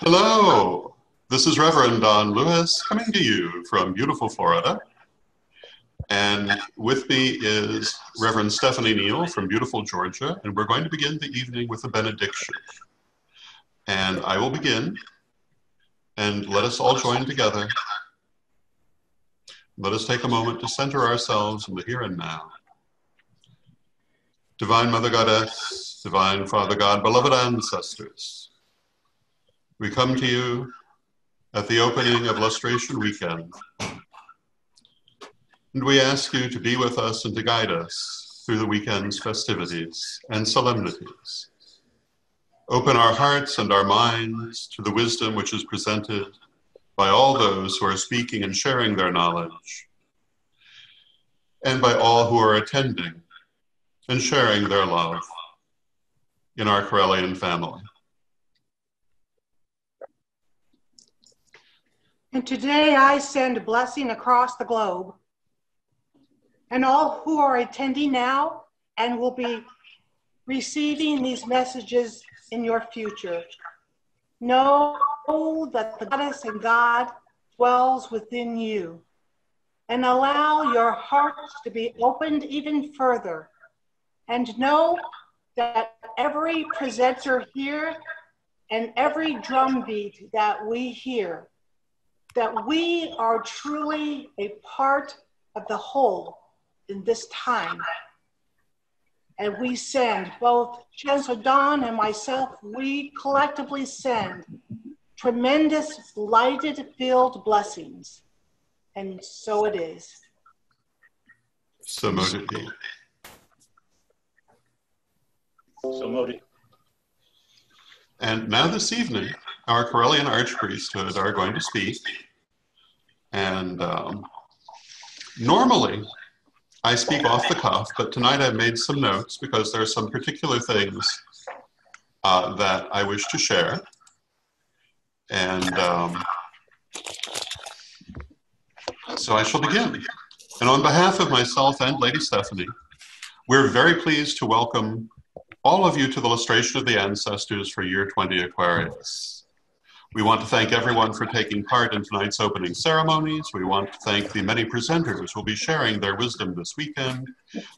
Hello, this is Reverend Don Lewis coming to you from beautiful Florida. And with me is Reverend Stephanie Neal from beautiful Georgia, and we're going to begin the evening with a benediction. And I will begin, and let us all join together. Let us take a moment to center ourselves in the here and now. Divine Mother Goddess, Divine Father God, beloved ancestors, we come to you at the opening of Lustration weekend, and we ask you to be with us and to guide us through the weekend's festivities and solemnities. Open our hearts and our minds to the wisdom which is presented by all those who are speaking and sharing their knowledge, and by all who are attending and sharing their love in our Correllian family. And today I send a blessing across the globe, and all who are attending now and will be receiving these messages in your future. Know that the Goddess and God dwells within you, and allow your hearts to be opened even further. And know that every presenter here and every drumbeat that we hear, that we are truly a part of the whole in this time. And we send, both Chancellor Don and myself, we collectively send tremendous lighted-filled blessings. And so it is. So mote it be. So mote. And now this evening, our Correllian Archpriesthood are going to speak. And normally, I speak off the cuff, but tonight I've made some notes because there are some particular things that I wish to share. And so I shall begin. And on behalf of myself and Lady Stephanie, we're very pleased to welcome all of you to the Lustration of the Ancestors for Year 20 Aquarius. We want to thank everyone for taking part in tonight's opening ceremonies. We want to thank the many presenters who will be sharing their wisdom this weekend.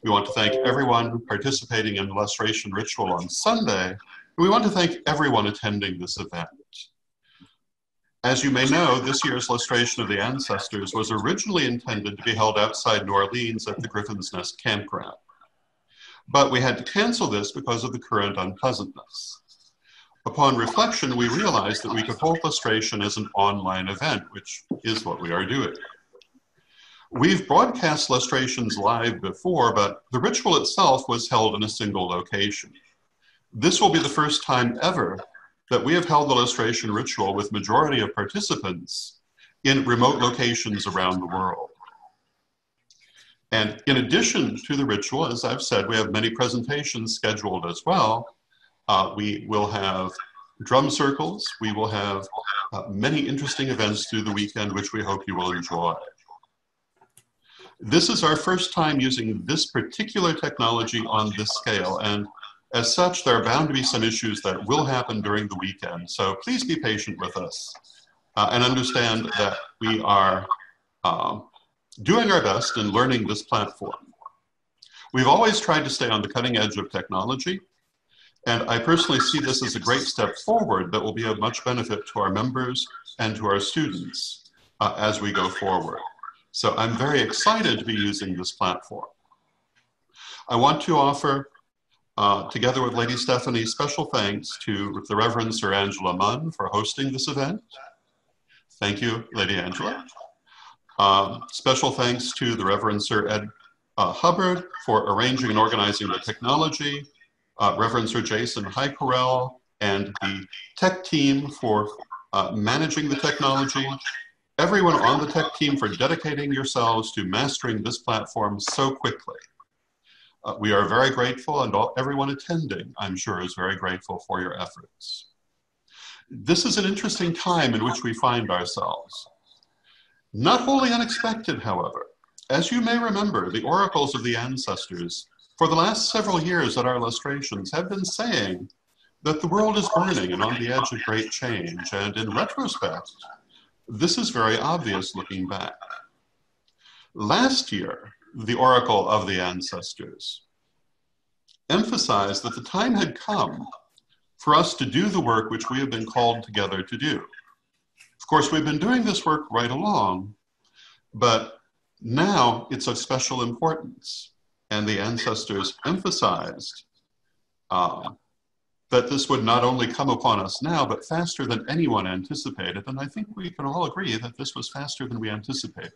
We want to thank everyone participating in the Lustration ritual on Sunday. And we want to thank everyone attending this event. As you may know, this year's Lustration of the Ancestors was originally intended to be held outside New Orleans at the Griffin's Nest campground. But we had to cancel this because of the current unpleasantness. Upon reflection, we realized that we could hold Lustration as an online event, which is what we are doing. We've broadcast Lustrations live before, but the ritual itself was held in a single location. This will be the first time ever that we have held the Lustration ritual with majority of participants in remote locations around the world. And in addition to the ritual, as I've said, we have many presentations scheduled as well. We will have drum circles. We will have many interesting events through the weekend, which we hope you will enjoy. This is our first time using this particular technology on this scale. And as such, there are bound to be some issues that will happen during the weekend. So please be patient with us and understand that we are doing our best in learning this platform. We've always tried to stay on the cutting edge of technology, and I personally see this as a great step forward that will be of much benefit to our members and to our students as we go forward. So I'm very excited to be using this platform. I want to offer, together with Lady Stephanie, special thanks to the Reverend Sir Angela Munn for hosting this event. Thank you, Lady Angela. Special thanks to the Reverend Sir Ed Hubbard for arranging and organizing the technology, Reverend Sir Jason Highcorrell and the tech team for managing the technology, everyone on the tech team for dedicating yourselves to mastering this platform so quickly. We are very grateful, and everyone attending, I'm sure, is very grateful for your efforts. This is an interesting time in which we find ourselves. Not wholly unexpected, however. As you may remember, the oracles of the ancestors for the last several years at our Lustrations have been saying that the world is burning and on the edge of great change, and in retrospect, this is very obvious looking back. Last year, the Oracle of the Ancestors emphasized that the time had come for us to do the work which we have been called together to do. Of course, we've been doing this work right along, but now it's of special importance. And the ancestors emphasized that this would not only come upon us now, but faster than anyone anticipated. And I think we can all agree that this was faster than we anticipated.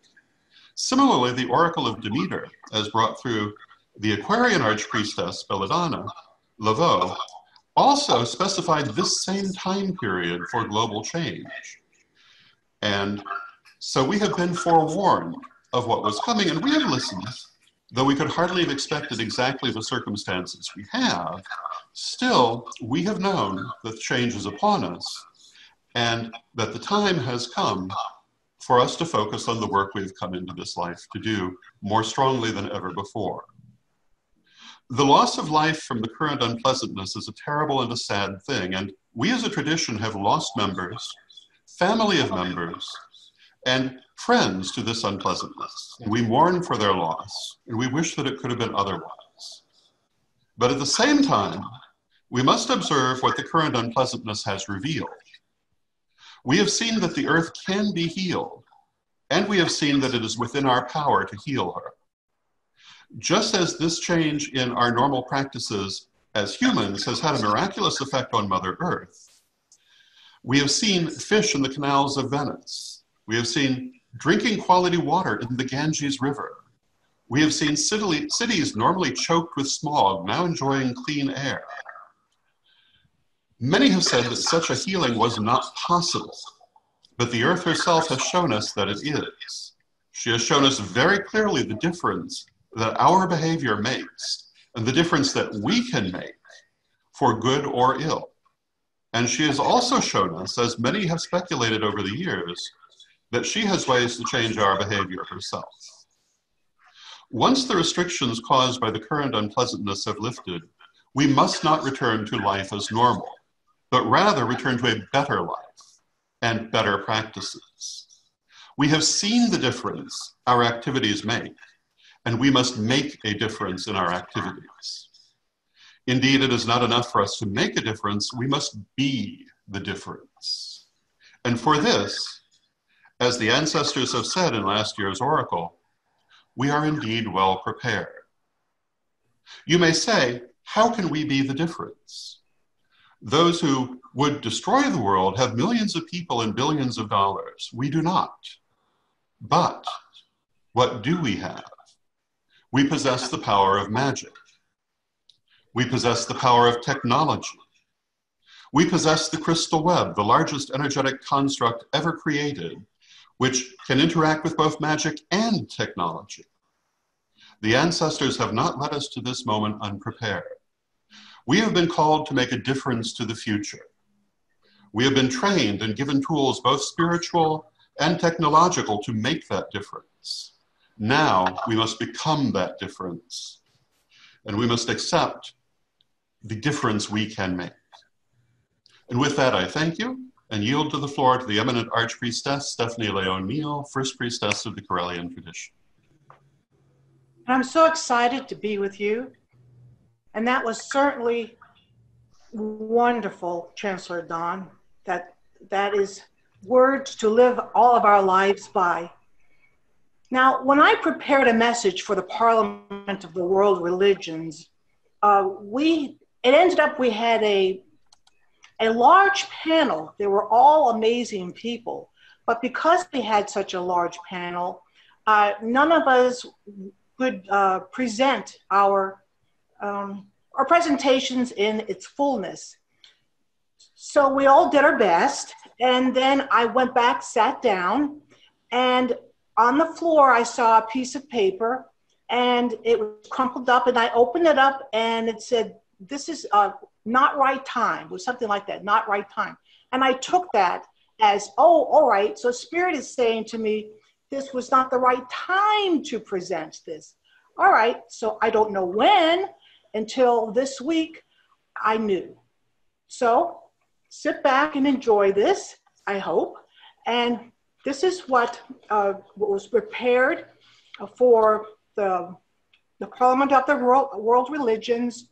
Similarly, the Oracle of Demeter, as brought through the Aquarian Archpriestess Belladonna Laveau, also specified this same time period for global change. And so we have been forewarned of what was coming, and we have listened, though we could hardly have expected exactly the circumstances we have. Still, we have known that change is upon us, and that the time has come for us to focus on the work we've come into this life to do more strongly than ever before. The loss of life from the current unpleasantness is a terrible and a sad thing, and we as a tradition have lost members, family of members, and friends to this unpleasantness. And we mourn for their loss, and we wish that it could have been otherwise. But at the same time, we must observe what the current unpleasantness has revealed. We have seen that the earth can be healed, and we have seen that it is within our power to heal her. Just as this change in our normal practices as humans has had a miraculous effect on Mother Earth, we have seen fish in the canals of Venice. We have seen drinking quality water in the Ganges River. We have seen cities normally choked with smog now enjoying clean air. Many have said that such a healing was not possible, but the earth herself has shown us that it is. She has shown us very clearly the difference that our behavior makes and the difference that we can make for good or ill. And she has also shown us, as many have speculated over the years, that she has ways to change our behavior herself. Once the restrictions caused by the current unpleasantness have lifted, we must not return to life as normal, but rather return to a better life and better practices. We have seen the difference our activities make, and we must make a difference in our activities. Indeed, it is not enough for us to make a difference, we must be the difference. And for this, as the ancestors have said in last year's oracle, we are indeed well prepared. You may say, how can we be the difference? Those who would destroy the world have millions of people and billions of dollars. We do not. But what do we have? We possess the power of magic. We possess the power of technology. We possess the crystal web, the largest energetic construct ever created, which can interact with both magic and technology. The ancestors have not led us to this moment unprepared. We have been called to make a difference to the future. We have been trained and given tools, both spiritual and technological, to make that difference. Now we must become that difference, and we must accept the difference we can make. And with that, I thank you and yield to the floor to the eminent Archpriestess Stephanie Leon Neal, First Priestess of the Correllian tradition. I'm so excited to be with you. And that was certainly wonderful, Chancellor Don. That is words to live all of our lives by. Now, when I prepared a message for the Parliament of the World Religions, it ended up we had a large panel. They were all amazing people. But because we had such a large panel, none of us could present our presentations in its fullness. So we all did our best. And then I went back, sat down, and on the floor, I saw a piece of paper, and it was crumpled up, and I opened it up, and it said, this is not right time, or something like that, not right time. And I took that as, oh, all right, so Spirit is saying to me, this was not the right time to present this. All right, so I don't know when, until this week, I knew. So sit back and enjoy this, I hope. And this is what was prepared for the Parliament of the World Religions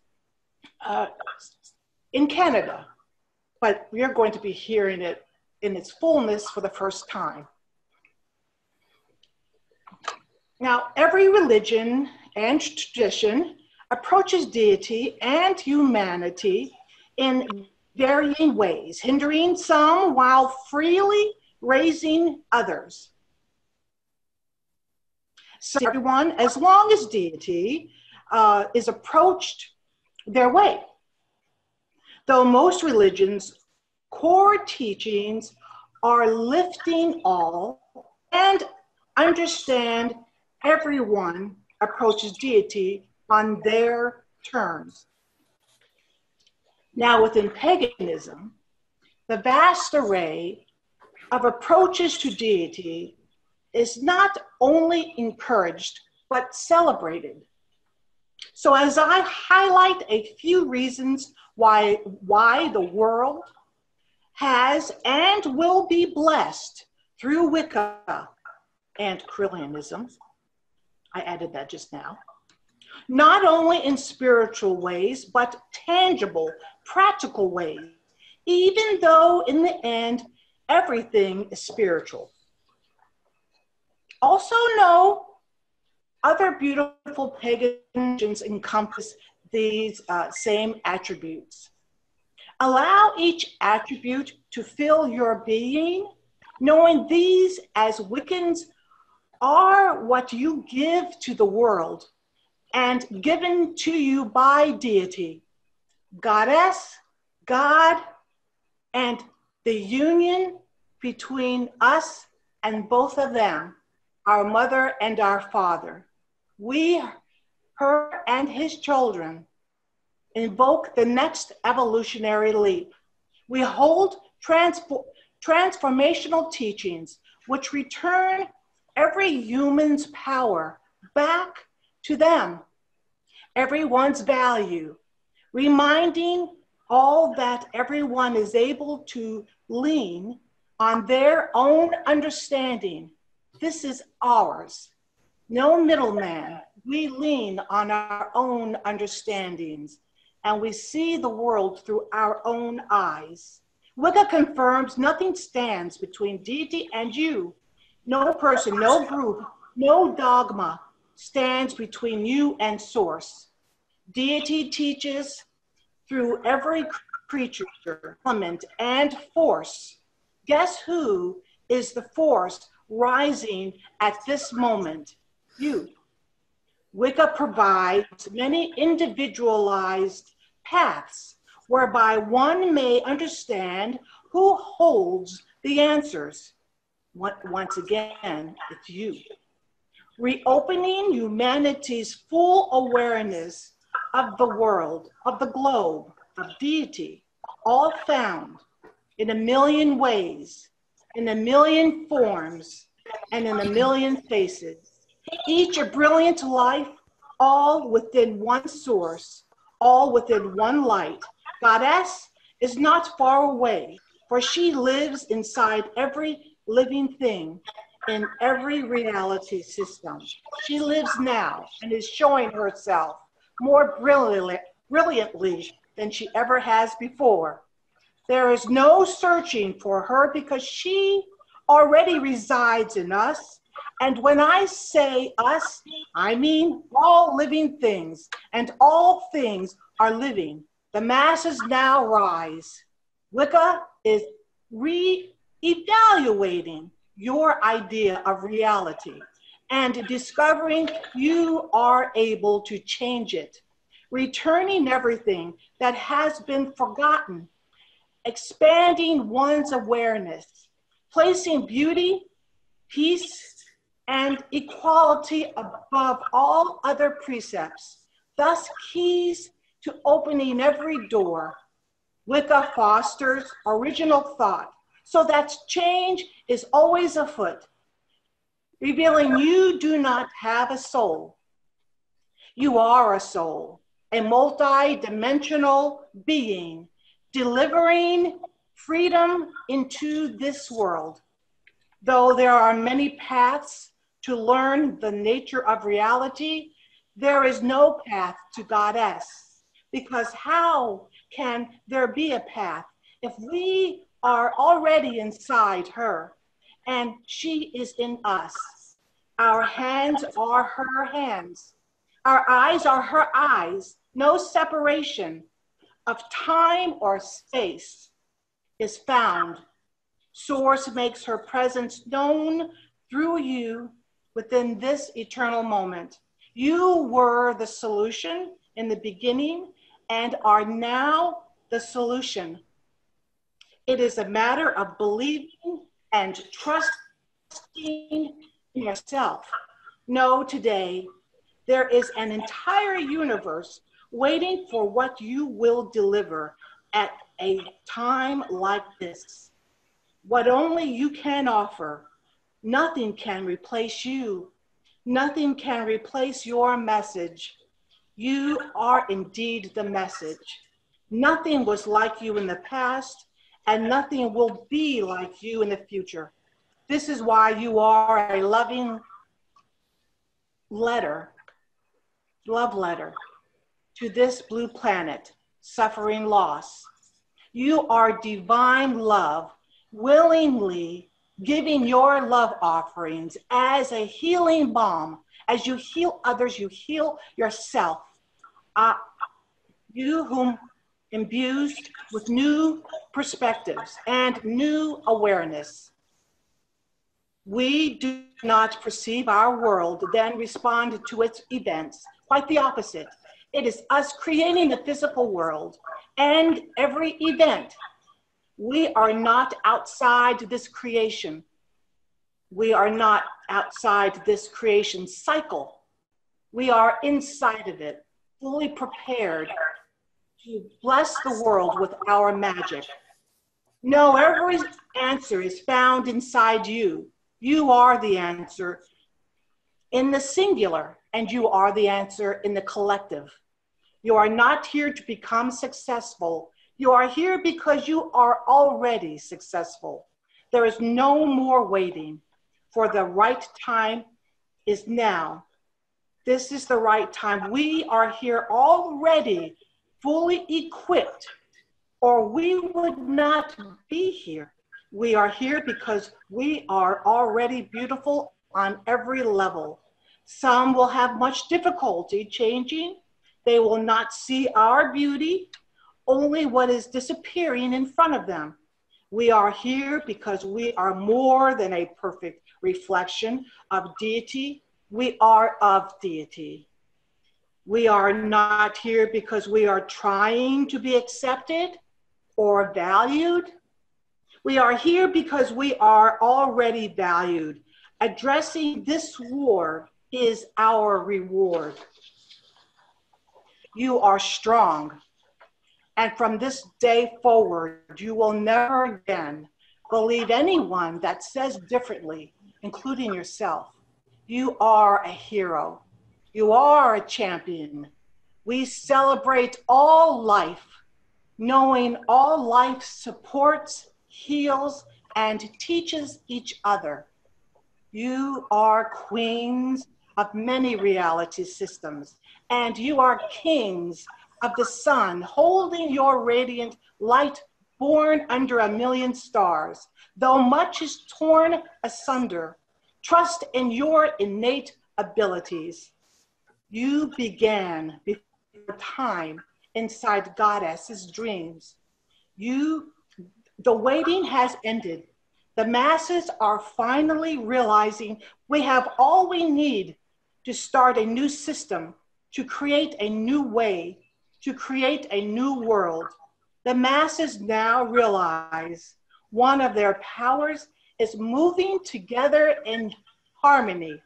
in Canada. But we are going to be hearing it in its fullness for the first time. Now, every religion and tradition approaches deity and humanity in varying ways, hindering some while freely raising others. So everyone, as long as deity is approached their way. Though most religions' core teachings are lifting all and understand everyone approaches deity on their terms. Now, within paganism, the vast array of approaches to deity is not only encouraged, but celebrated. So as I highlight a few reasons why the world has and will be blessed through Wicca and Correllianism, I added that just now, not only in spiritual ways, but tangible, practical ways, even though in the end, everything is spiritual. Also know other beautiful pagan religions encompass these same attributes. Allow each attribute to fill your being, knowing these as Wiccans are what you give to the world and given to you by deity, goddess, God, and the union between us and both of them, our mother and our father. We, her and his children, invoke the next evolutionary leap. We hold transformational teachings which return every human's power back to them, everyone's value, reminding all that everyone is able to lean on their own understanding. This is ours. No middleman. We lean on our own understandings, and we see the world through our own eyes. Wicca confirms nothing stands between deity and you. No person, no group, no dogma stands between you and source. Deity teaches through every creature, element, and force. Guess who is the force rising at this moment? You. Wicca provides many individualized paths whereby one may understand who holds the answers. Once again, it's you. Reopening humanity's full awareness of the world, of the globe, of deity, all found in a million ways, in a million forms, and in a million faces. Each a brilliant life, all within one source, all within one light. Goddess is not far away, for she lives inside every living thing, in every reality system. She lives now and is showing herself more brilliantly than she ever has before. There is no searching for her because she already resides in us. And when I say us, I mean all living things, and all things are living. The masses now rise. Wicca is re-evaluating your idea of reality and discovering you are able to change it, returning everything that has been forgotten, expanding one's awareness, placing beauty, peace, and equality above all other precepts, thus keys to opening every door. Wicca fosters original thought, so that change is always afoot, revealing you do not have a soul. You are a soul, a multi-dimensional being, delivering freedom into this world. Though there are many paths to learn the nature of reality, there is no path to Goddess, because how can there be a path if we are already inside her and she is in us? Our hands are her hands. Our eyes are her eyes. No separation of time or space is found. Source makes her presence known through you within this eternal moment. You were the solution in the beginning and are now the solution. It is a matter of believing and trusting in yourself. Know today, there is an entire universe waiting for what you will deliver at a time like this. What only you can offer. Nothing can replace you. Nothing can replace your message. You are indeed the message. Nothing was like you in the past, and nothing will be like you in the future. This is why you are a loving letter, love letter to this blue planet, suffering loss. You are divine love, willingly giving your love offerings as a healing balm. As you heal others, you heal yourself. You whom imbued with new perspectives and new awareness. We do not perceive our world, then respond to its events. Quite the opposite. It is us creating the physical world and every event. We are not outside this creation. We are not outside this creation cycle. We are inside of it, fully prepared to bless the world with our magic. No, every answer is found inside you. You are the answer in the singular, and you are the answer in the collective. You are not here to become successful. You are here because you are already successful. There is no more waiting, for the right time is now. This is the right time. We are here already fully equipped, or we would not be here. We are here because we are already beautiful on every level. Some will have much difficulty changing. They will not see our beauty, only what is disappearing in front of them. We are here because we are more than a perfect reflection of deity. We are of deity. We are not here because we are trying to be accepted or valued. We are here because we are already valued. Addressing this war is our reward. You are strong. And from this day forward, you will never again believe anyone that says differently, including yourself. You are a hero. You are a champion. We celebrate all life, knowing all life supports, heals, and teaches each other. You are queens of many reality systems, and you are kings of the sun, holding your radiant light born under 1,000,000 stars. Though much is torn asunder, trust in your innate abilities. You began before time inside Goddess's dreams. The waiting has ended. The masses are finally realizing we have all we need to start a new system, to create a new way, to create a new world. The masses now realize one of their powers is moving together in harmony.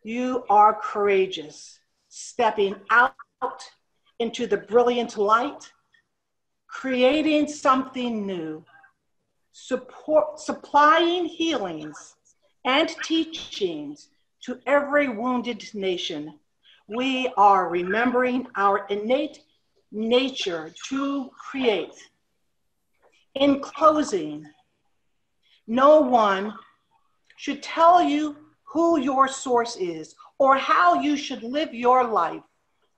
You are courageous, stepping out into the brilliant light, creating something new, supplying healings and teachings to every wounded nation. We are remembering our innate nature to create. In closing, no one should tell you who your source is or how you should live your life.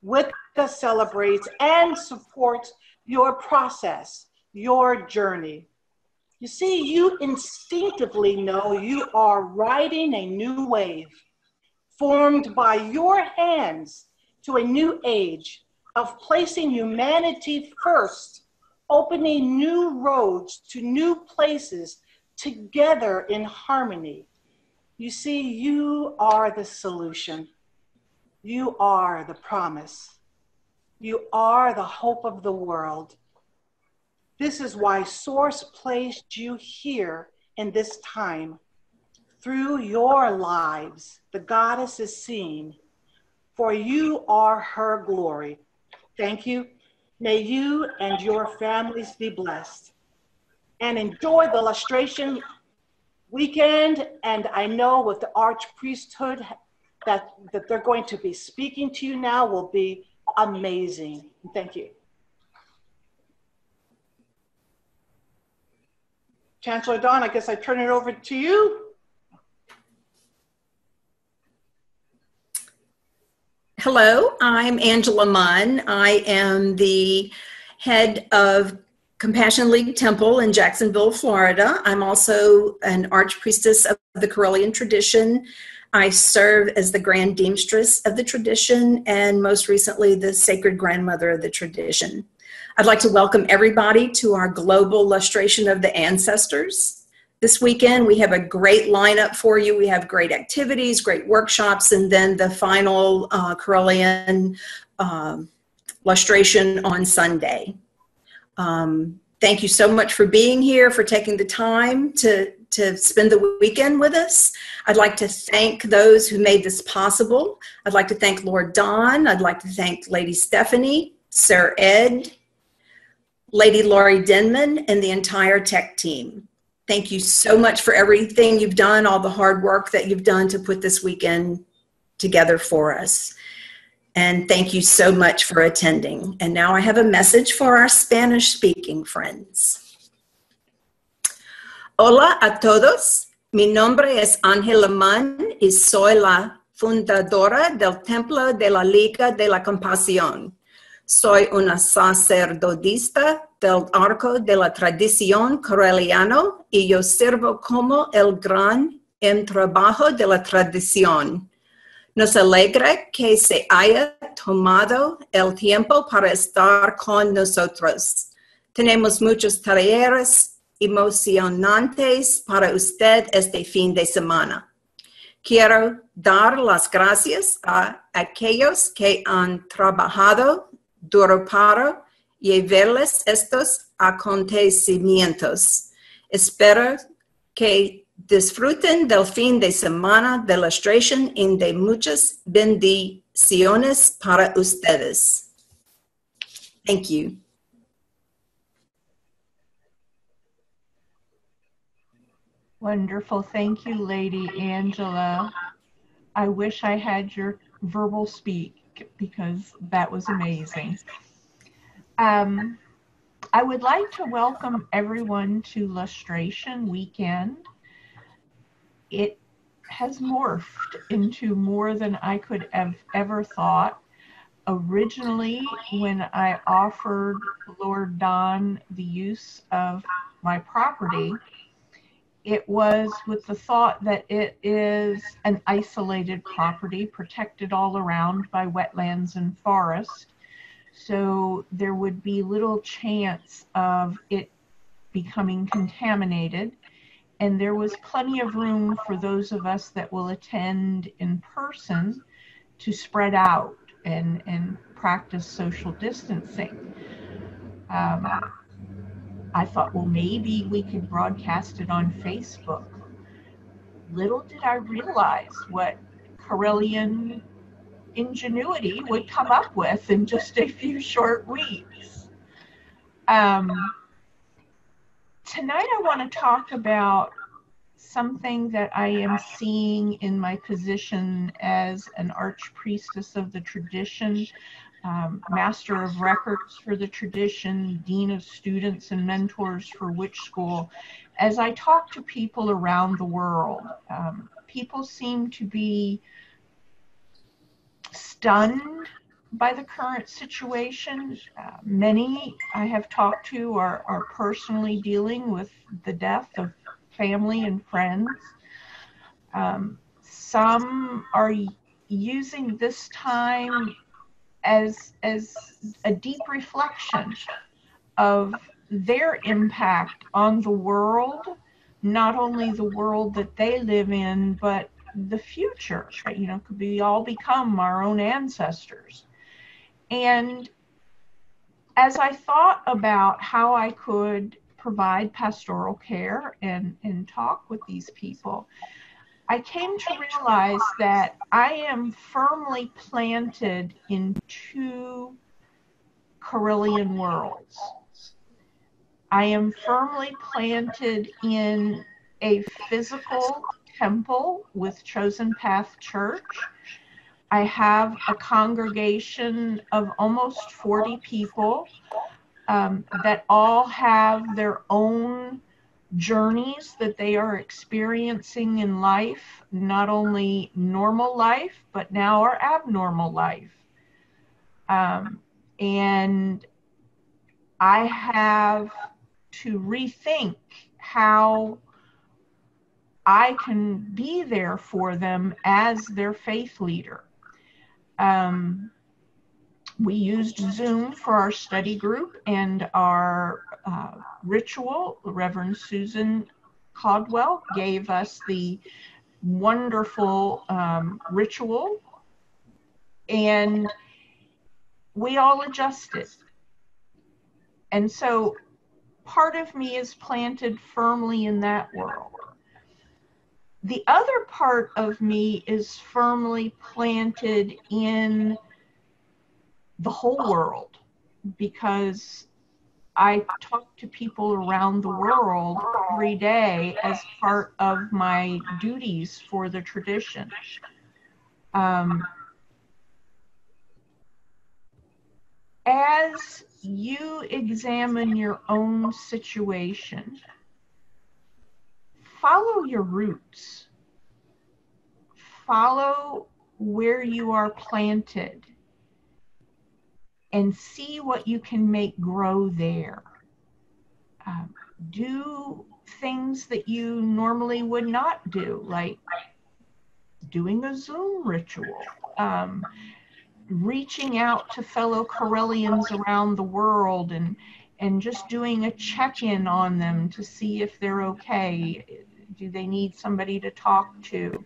Wicca celebrates and supports your process, your journey. You see, you instinctively know you are riding a new wave, formed by your hands to a new age of placing humanity first, opening new roads to new places together in harmony. You see, you are the solution. You are the promise. You are the hope of the world. This is why Source placed you here in this time. Through your lives, the goddess is seen, for you are her glory. Thank you. May you and your families be blessed. And enjoy the Lustration weekend. And I know with the Archpriesthood that they're going to be speaking to you now will be amazing. Thank you. Chancellor Dawn, I guess I turn it over to you. Hello, I'm Angela Munn. I am the head of Compassion League Temple in Jacksonville, Florida. I'm also an archpriestess of the Correllian tradition. I serve as the Grand Deemstress of the tradition and most recently the Sacred Grandmother of the tradition. I'd like to welcome everybody to our global lustration of the ancestors. This weekend, we have a great lineup for you. We have great activities, great workshops, and then the final Correllian lustration on Sunday. Thank you so much for being here, for taking the time to spend the weekend with us. I'd like to thank those who made this possible. I'd like to thank Lord Don. I'd like to thank Lady Stephanie, Sir Ed, Lady Laurie Denman, and the entire tech team. Thank you so much for everything you've done, all the hard work that you've done to put this weekend together for us. And thank you so much for attending. And now I have a message for our Spanish-speaking friends. Hola a todos. Mi nombre es Ángela Munn y soy la fundadora del Templo de la Liga de la Compasión. Soy una sacerdotisa del arco de la tradición correlliano y yo sirvo como el gran en trabajo de la tradición. Nos alegra que se haya tomado el tiempo para estar con nosotros. Tenemos muchos talleres emocionantes para usted este fin de semana. Quiero dar las gracias a aquellos que han trabajado duro para llevarles estos acontecimientos. Espero que disfruten del fin de semana de Lustration y de muchas bendiciones para ustedes. Thank you. Wonderful. Thank you, Lady Angela. I wish I had your verbal speak because that was amazing. I would like to welcome everyone to Lustration Weekend. It has morphed into more than I could have ever thought. Originally, when I offered Lord Don the use of my property, it was with the thought that it is an isolated property, protected all around by wetlands and forest. So there would be little chance of it becoming contaminated. And there was plenty of room for those of us that will attend in person to spread out and practice social distancing. I thought, well, maybe we could broadcast it on Facebook. Little did I realize what Correllian ingenuity would come up with in just a few short weeks. Tonight I want to talk about something that I am seeing in my position as an archpriestess of the tradition. Master of Records for the tradition, Dean of Students and Mentors for which school. As I talk to people around the world, people seem to be stunned by the current situation. Many I have talked to are personally dealing with the death of family and friends. Some are using this time as a deep reflection of their impact on the world, not only the world that they live in, but the future. You know, could we all become our own ancestors? And as I thought about how I could provide pastoral care and talk with these people, I came to realize that I am firmly planted in two Correllian worlds. I am firmly planted in a physical temple with Chosen Path Church. I have a congregation of almost 40 people that all have their own journeys that they are experiencing in life, not only normal life, but now our abnormal life. And I have to rethink how I can be there for them as their faith leader. We used Zoom for our study group and our ritual. Reverend Susan Caldwell gave us the wonderful ritual, and we all adjusted. And so part of me is planted firmly in that world. The other part of me is firmly planted in the whole world, because I talk to people around the world every day as part of my duties for the tradition. As you examine your own situation, follow your roots. Follow where you are planted and see what you can make grow there. Do things that you normally would not do, like doing a Zoom ritual, reaching out to fellow Correllians around the world and just doing a check-in on them to see if they're okay. Do they need somebody to talk to?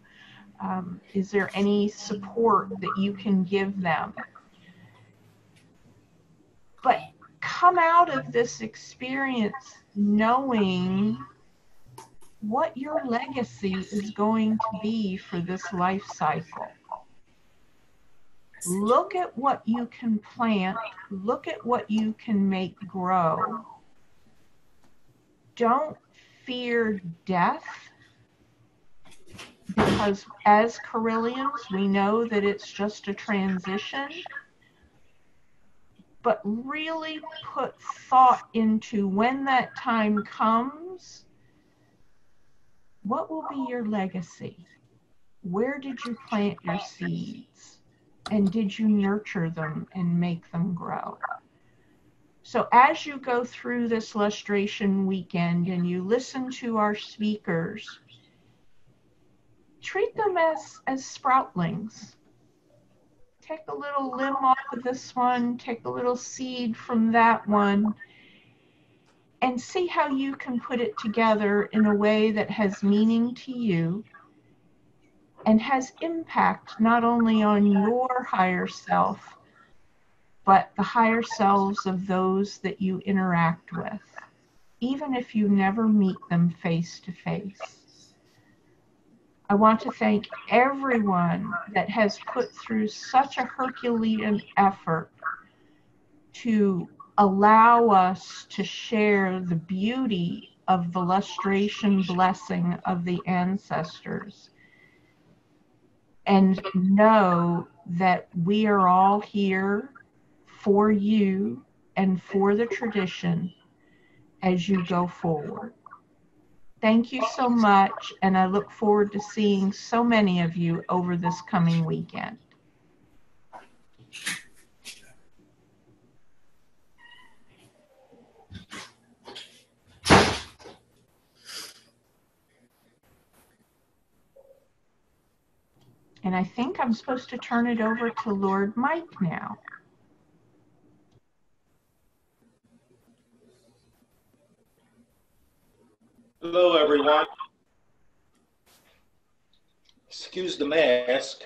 Is there any support that you can give them? But come out of this experience knowing what your legacy is going to be for this life cycle. Look at what you can plant. Look at what you can make grow. Don't fear death, because as Correllians, we know that it's just a transition. But really put thought into when that time comes, what will be your legacy? Where did you plant your seeds? And did you nurture them and make them grow? So as you go through this lustration weekend and you listen to our speakers, treat them as sproutlings. Take a little limb off of this one, take a little seed from that one, and see how you can put it together in a way that has meaning to you and has impact not only on your higher self, but the higher selves of those that you interact with, even if you never meet them face to face. I want to thank everyone that has put through such a Herculean effort to allow us to share the beauty of the lustration blessing of the ancestors, and know that we are all here for you and for the tradition as you go forward. Thank you so much, and I look forward to seeing so many of you over this coming weekend. And I think I'm supposed to turn it over to Lord Mike now. Hello, everyone. Excuse the mask,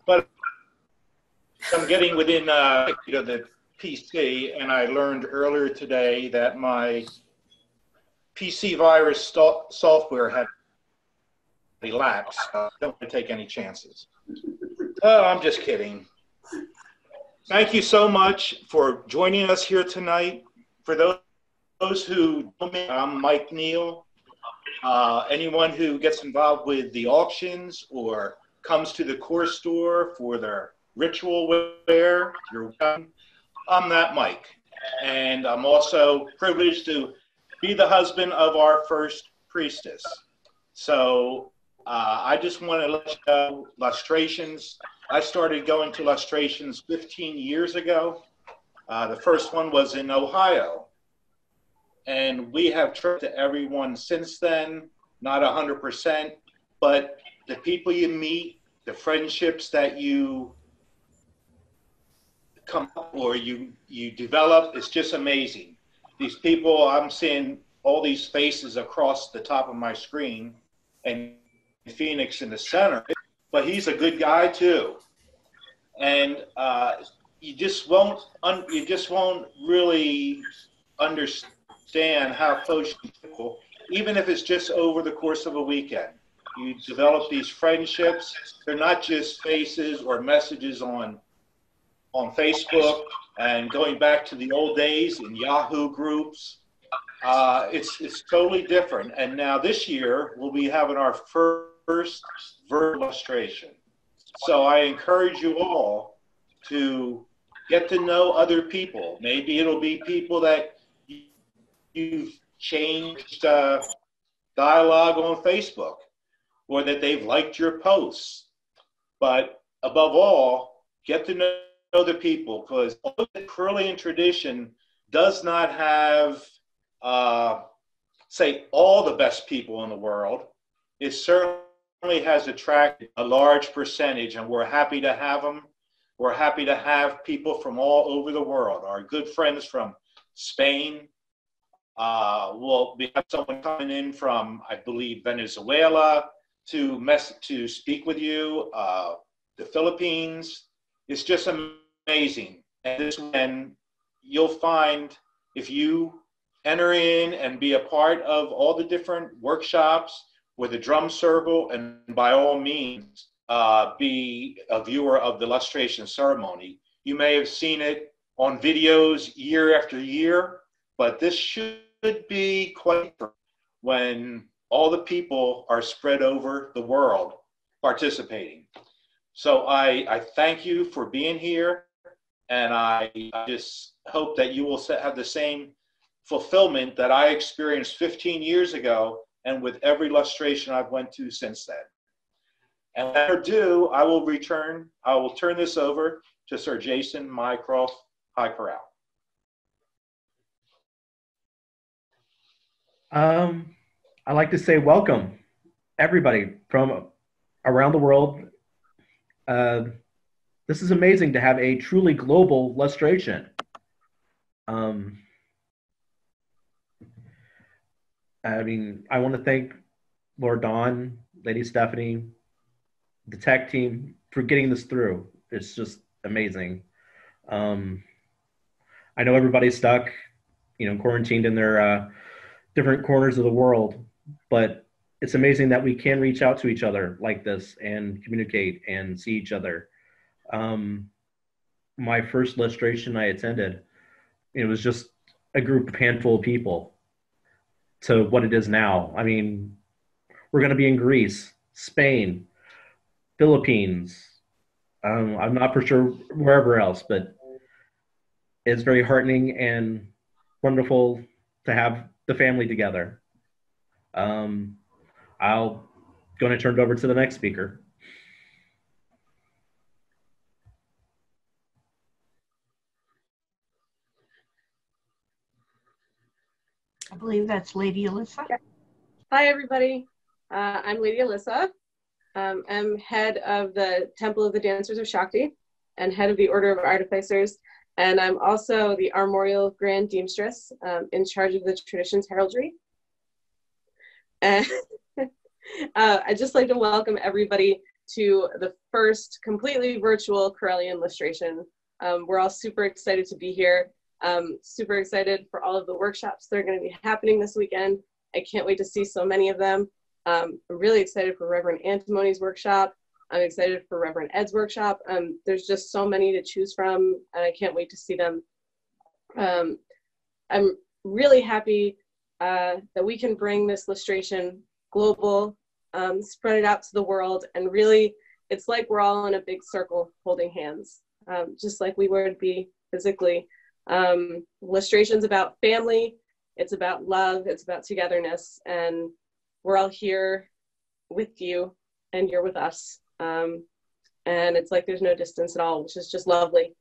but I'm getting within the PC, and I learned earlier today that my PC virus software had elapsed. Don't want to take any chances. Oh, I'm just kidding. Thank you so much for joining us here tonight. For those who don't know me, I'm Mike Neal. Anyone who gets involved with the auctions or comes to the core store for their ritual wear, you're welcome. I'm that Mike. And I'm also privileged to be the husband of our first priestess. So I just want to let you know, lustrations, I started going to lustrations 15 years ago. The first one was in Ohio. And we have tripped to everyone since then, not 100%, but the people you meet, the friendships that you come up or you develop, it's just amazing. These people, I'm seeing all these faces across the top of my screen, and Phoenix in the center, but he's a good guy too. And you just won't really understand how close people, even if it's just over the course of a weekend, you develop these friendships. They're not just faces or messages on Facebook and going back to the old days in Yahoo groups. It's totally different. And now this year we'll be having our first virtual illustration. So I encourage you all to get to know other people. Maybe it'll be people that you've changed dialogue on Facebook, or that they've liked your posts. But above all, get to know the people, because the Correllian tradition does not have, say, all the best people in the world. It certainly has attracted a large percentage, and we're happy to have them. We're happy to have people from all over the world. Our good friends from Spain. We have someone coming in from, I believe, Venezuela to speak with you. The Philippines. It's just amazing. And this weekend, you'll find, if you enter in and be a part of all the different workshops with the drum circle, and by all means, be a viewer of the lustration ceremony. You may have seen it on videos year after year, but this should be quite different when all the people are spread over the world participating. So I thank you for being here, and I just hope that you will have the same fulfillment that I experienced 15 years ago, and with every lustration I've went to since then. And without ado, I will turn this over to Sir Jason Mycroft, Highcorrell. I'd like to say welcome, everybody from around the world. This is amazing to have a truly global lustration. I mean, I want to thank Lord Dawn, Lady Stephanie, the tech team for getting this through. It's just amazing. I know everybody's stuck, quarantined in their different corners of the world, but it's amazing that we can reach out to each other like this and communicate and see each other. My first lustration I attended, it was just a handful of people to what it is now. I mean, we're going to be in Greece, Spain, Philippines, I'm not for sure wherever else, but it's very heartening and wonderful to have the family together. I'll going to turn it over to the next speaker. I believe that's Lady Alyssa. Yeah. Hi, everybody. I'm Lady Alyssa. I'm head of the Temple of the Dancers of Shakti and head of the Order of Artificers. And I'm also the Armorial Grand Deemstress in charge of the Traditions Heraldry. And I'd just like to welcome everybody to the first completely virtual Correllian Lustration. We're all super excited to be here. Super excited for all of the workshops that are going to be happening this weekend. I can't wait to see so many of them. I'm really excited for Reverend Antimony's workshop. I'm excited for Reverend Ed's workshop. There's just so many to choose from, and I can't wait to see them. I'm really happy that we can bring this lustration global, spread it out to the world, and really, it's like we're all in a big circle holding hands, just like we would be physically. Lustration's about family, it's about love, it's about togetherness, and we're all here with you, and you're with us. And it's like there's no distance at all, which is just lovely.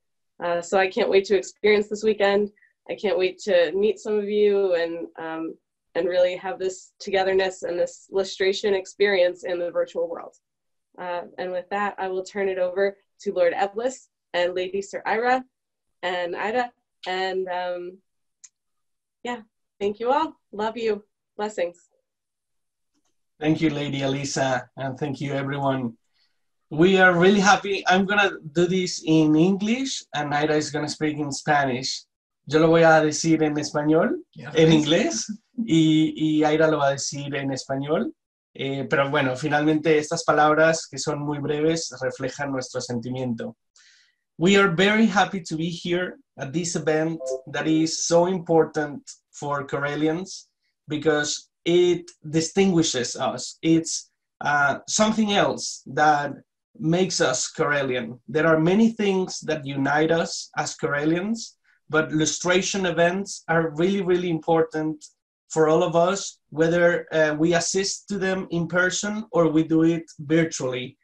So I can't wait to experience this weekend. I can't wait to meet some of you and really have this togetherness and this lustration experience in the virtual world. And with that, I will turn it over to Lord Eblis and Lady Sir Ayra and Ayra. And yeah, thank you all. Love you. Blessings. Thank you, Lady Alyssa, and thank you, everyone. We are really happy. I'm going to do this in English, and Ayra is going to speak in Spanish. Yo lo voy a decir en español, en inglés, y Ayra lo va a decir en español. Pero bueno, finalmente estas palabras, que son muy breves, reflejan nuestro sentimiento. We are very happy to be here at this event that is so important for Correllians because it distinguishes us. It's something else that makes us Correllian. There are many things that unite us as Correllians, but lustration events are really, really important for all of us, whether we assist to them in person or we do it virtually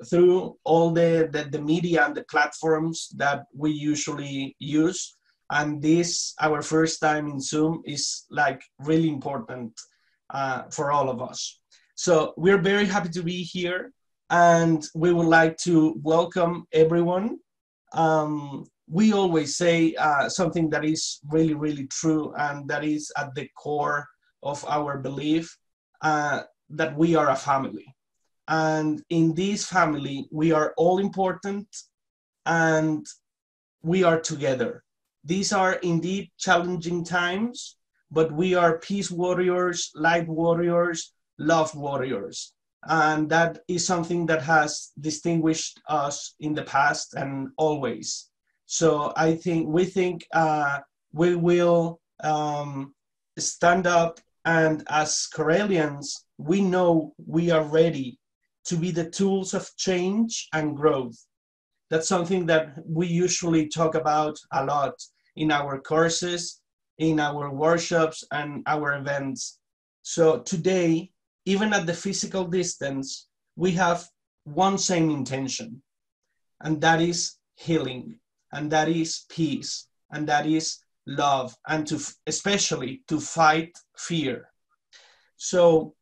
through all the media and the platforms that we usually use. And this, our first time in Zoom, is like really important for all of us. So we're very happy to be here, and we would like to welcome everyone. We always say something that is really, really true, and that is at the core of our belief, that we are a family. And in this family, we are all important, and we are together. These are indeed challenging times, but we are peace warriors, light warriors, love warriors. And that is something that has distinguished us in the past and always. So we think we will stand up, and as Correllians, we know we are ready to be the tools of change and growth. That's something that we usually talk about a lot in our courses, in our workshops, and our events. So today, even at the physical distance, we have one same intention, and that is healing, and that is peace, and that is love, and especially to fight fear. So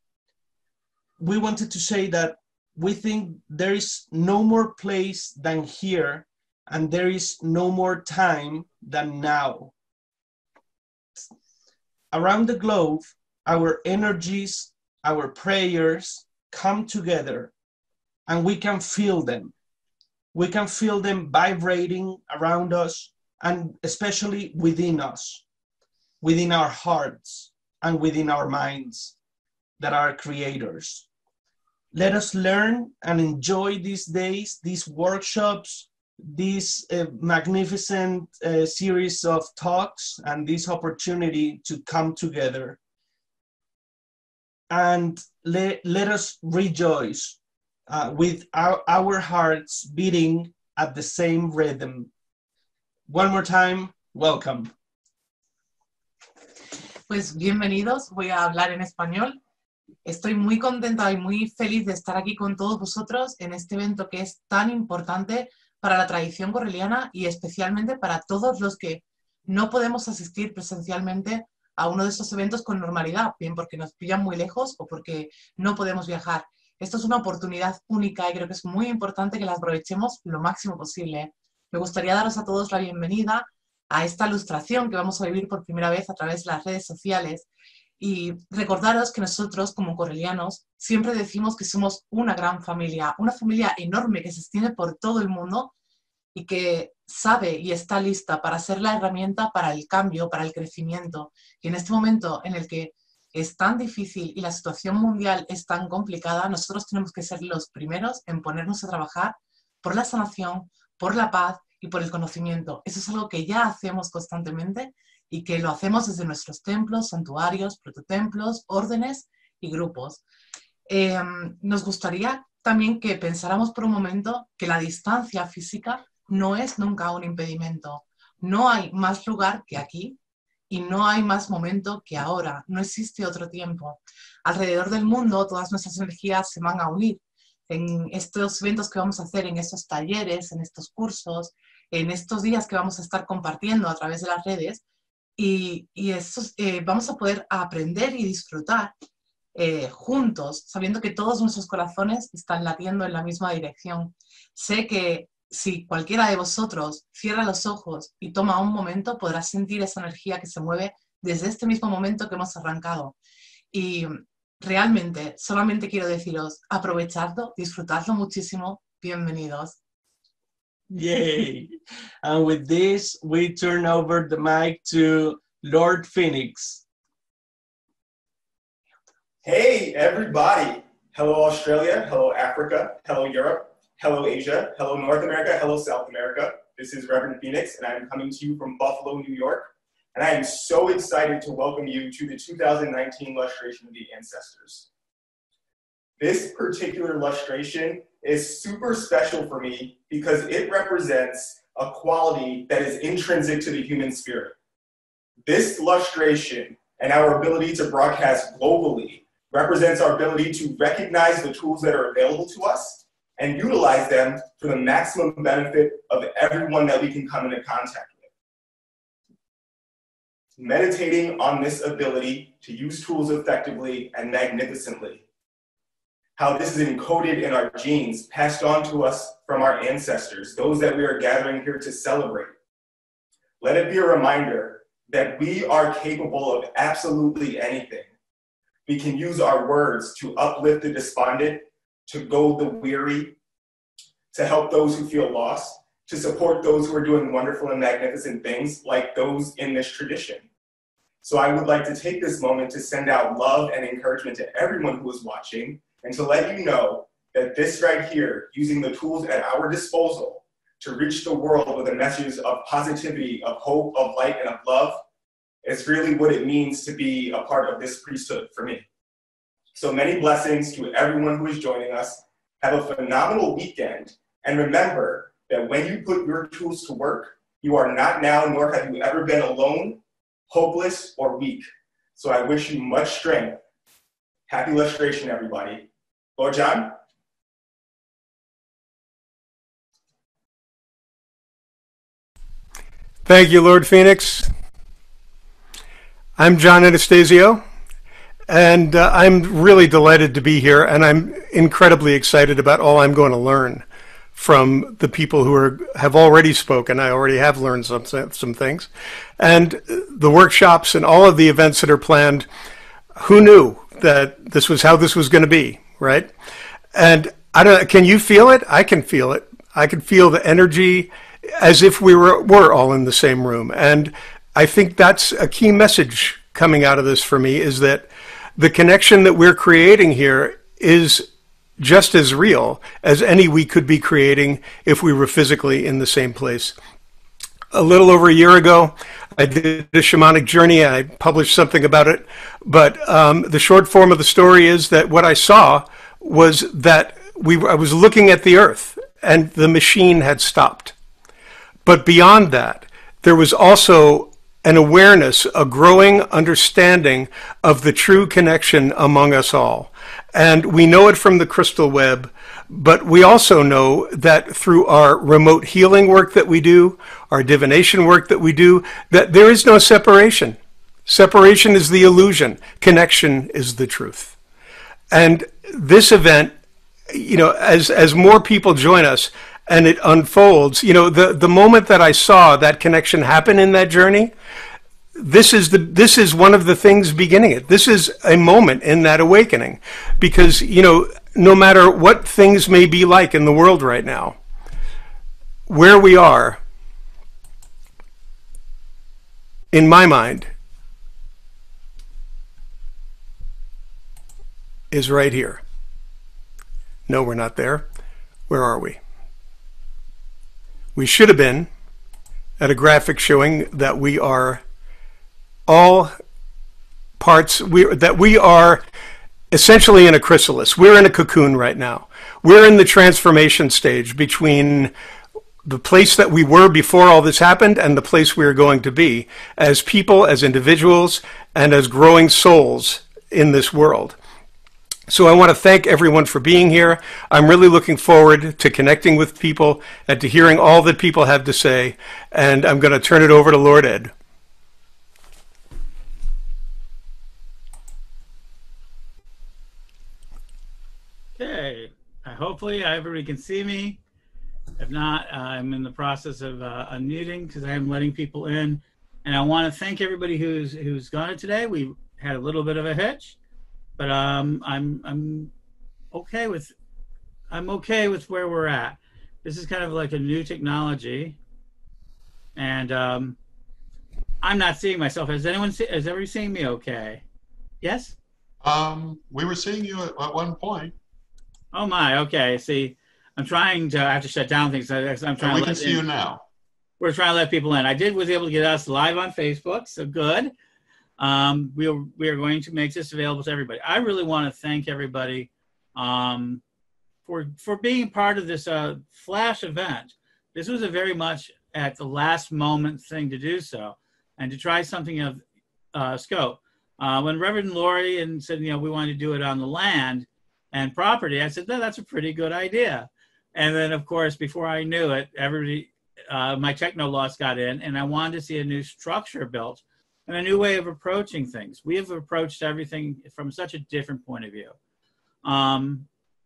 we wanted to say that we think there is no more place than here, and there is no more time than now. Around the globe, our energies, our prayers come together, and we can feel them. We can feel them vibrating around us, and especially within us, within our hearts, and within our minds that are creators. Let us learn and enjoy these days, these workshops, this magnificent series of talks, and this opportunity to come together. And let us rejoice with our hearts beating at the same rhythm. One more time, welcome. Pues bienvenidos, voy a hablar en español. Estoy muy contenta y muy feliz de estar aquí con todos vosotros en este evento que es tan importante para la tradición correliana y especialmente para todos los que no podemos asistir presencialmente a uno de estos eventos con normalidad, bien porque nos pillan muy lejos o porque no podemos viajar. Esto es una oportunidad única y creo que es muy importante que la aprovechemos lo máximo posible. Me gustaría daros a todos la bienvenida a esta ilustración que vamos a vivir por primera vez a través de las redes sociales y recordaros que nosotros como correlianos siempre decimos que somos una gran familia, una familia enorme que se extiende por todo el mundo y que sabe y está lista para ser la herramienta para el cambio, para el crecimiento. Y en este momento en el que es tan difícil y la situación mundial es tan complicada, nosotros tenemos que ser los primeros en ponernos a trabajar por la sanación, por la paz y por el conocimiento. Eso es algo que ya hacemos constantemente y que lo hacemos desde nuestros templos, santuarios, prototemplos, órdenes y grupos. Nos gustaría también que pensáramos por un momento que la distancia física no es nunca un impedimento. No hay más lugar que aquí y no hay más momento que ahora. No existe otro tiempo. Alrededor del mundo todas nuestras energías se van a unir en estos eventos que vamos a hacer, en estos talleres, en estos cursos, en estos días que vamos a estar compartiendo a través de las redes y vamos a poder aprender y disfrutar juntos, sabiendo que todos nuestros corazones están latiendo en la misma dirección. Sé que si cualquiera de vosotros cierra los ojos y toma un momento, podrá sentir esa energía que se mueve desde este mismo momento que hemos arrancado. Y realmente, solamente quiero deciros, aprovechadlo, disfrutadlo muchísimo. Bienvenidos. Yay! And with this, we turn over the mic to Lord Phoenix. Hey, everybody. Hello, Australia. Hello, Africa. Hello, Europe. Hello, Asia. Hello, North America. Hello, South America. This is Reverend Phoenix, and I am coming to you from Buffalo, New York. And I am so excited to welcome you to the 2019 Lustration of the Ancestors. This particular lustration is super special for me because it represents a quality that is intrinsic to the human spirit. This lustration and our ability to broadcast globally represents our ability to recognize the tools that are available to us and utilize them for the maximum benefit of everyone that we can come into contact with. Meditating on this ability to use tools effectively and magnificently. How this is encoded in our genes, passed on to us from our ancestors, those that we are gathering here to celebrate. Let it be a reminder that we are capable of absolutely anything. We can use our words to uplift the despondent, to goad the weary, to help those who feel lost, to support those who are doing wonderful and magnificent things like those in this tradition. So I would like to take this moment to send out love and encouragement to everyone who is watching and to let you know that this right here, using the tools at our disposal to reach the world with a message of positivity, of hope, of light, and of love, is really what it means to be a part of this priesthood for me. So many blessings to everyone who is joining us. Have a phenomenal weekend. And remember that when you put your tools to work, you are not now, nor have you ever been alone, hopeless, or weak. So I wish you much strength. Happy lustration, everybody. Lord John? Thank you, Lord Phoenix. I'm John Anastasio, and I'm really delighted to be here, and I'm incredibly excited about all I'm going to learn from the people who have already spoken. I already have learned some things. And the workshops and all of the events that are planned, who knew that this was how this was going to be, right? And can you feel it? I can feel it. I can feel the energy as if we were all in the same room. And I think that's a key message coming out of this for me, is that the connection that we're creating here is just as real as any we could be creating if we were physically in the same place. A little over a year ago, I did a shamanic journey. I published something about it. But the short form of the story is that what I saw was that I was looking at the earth and the machine had stopped. But beyond that, there was also an awareness, a growing understanding of the true connection among us all. And we know it from the crystal web, but we also know that through our remote healing work that we do, our divination work that we do, that there is no separation. Separation is the illusion. Connection is the truth. And this event, you know, as more people join us and it unfolds, you know, the moment that I saw that connection happen in that journey, this is one of the things beginning it. This is a moment in that awakening, because, you know, no matter what things may be like in the world right now, where we are, in my mind, is right here. No, we're not there. Where are we? We should have been at a graphic showing that we are all parts, that we are essentially in a chrysalis. We're in a cocoon right now. We're in the transformation stage between the place that we were before all this happened and the place we are going to be as people, as individuals, and as growing souls in this world. So I want to thank everyone for being here. I'm really looking forward to connecting with people and to hearing all that people have to say. And I'm going to turn it over to Lord Ed. Okay, hopefully everybody can see me. If not, I'm in the process of unmuting because I am letting people in. And I want to thank everybody who's gone today. We had a little bit of a hitch, but I'm okay with where we're at. This is kind of like a new technology, and I'm not seeing myself. Has everybody seen me okay? Yes? We were seeing you at one point. Oh my, okay. See, I have to shut down things. I'm trying we to can see you now. We're trying to let people in. Was able to get us live on Facebook, so good. We are going to make this available to everybody. I really want to thank everybody for being part of this flash event. This was a very much at the last moment thing to do so, and to try something of scope. When Reverend Laurie said, you know, we wanted to do it on the land and property, I said, no, that's a pretty good idea. And then, of course, before I knew it, everybody, my techno-loss got in, and I wanted to see a new structure built and a new way of approaching things. We have approached everything from such a different point of view.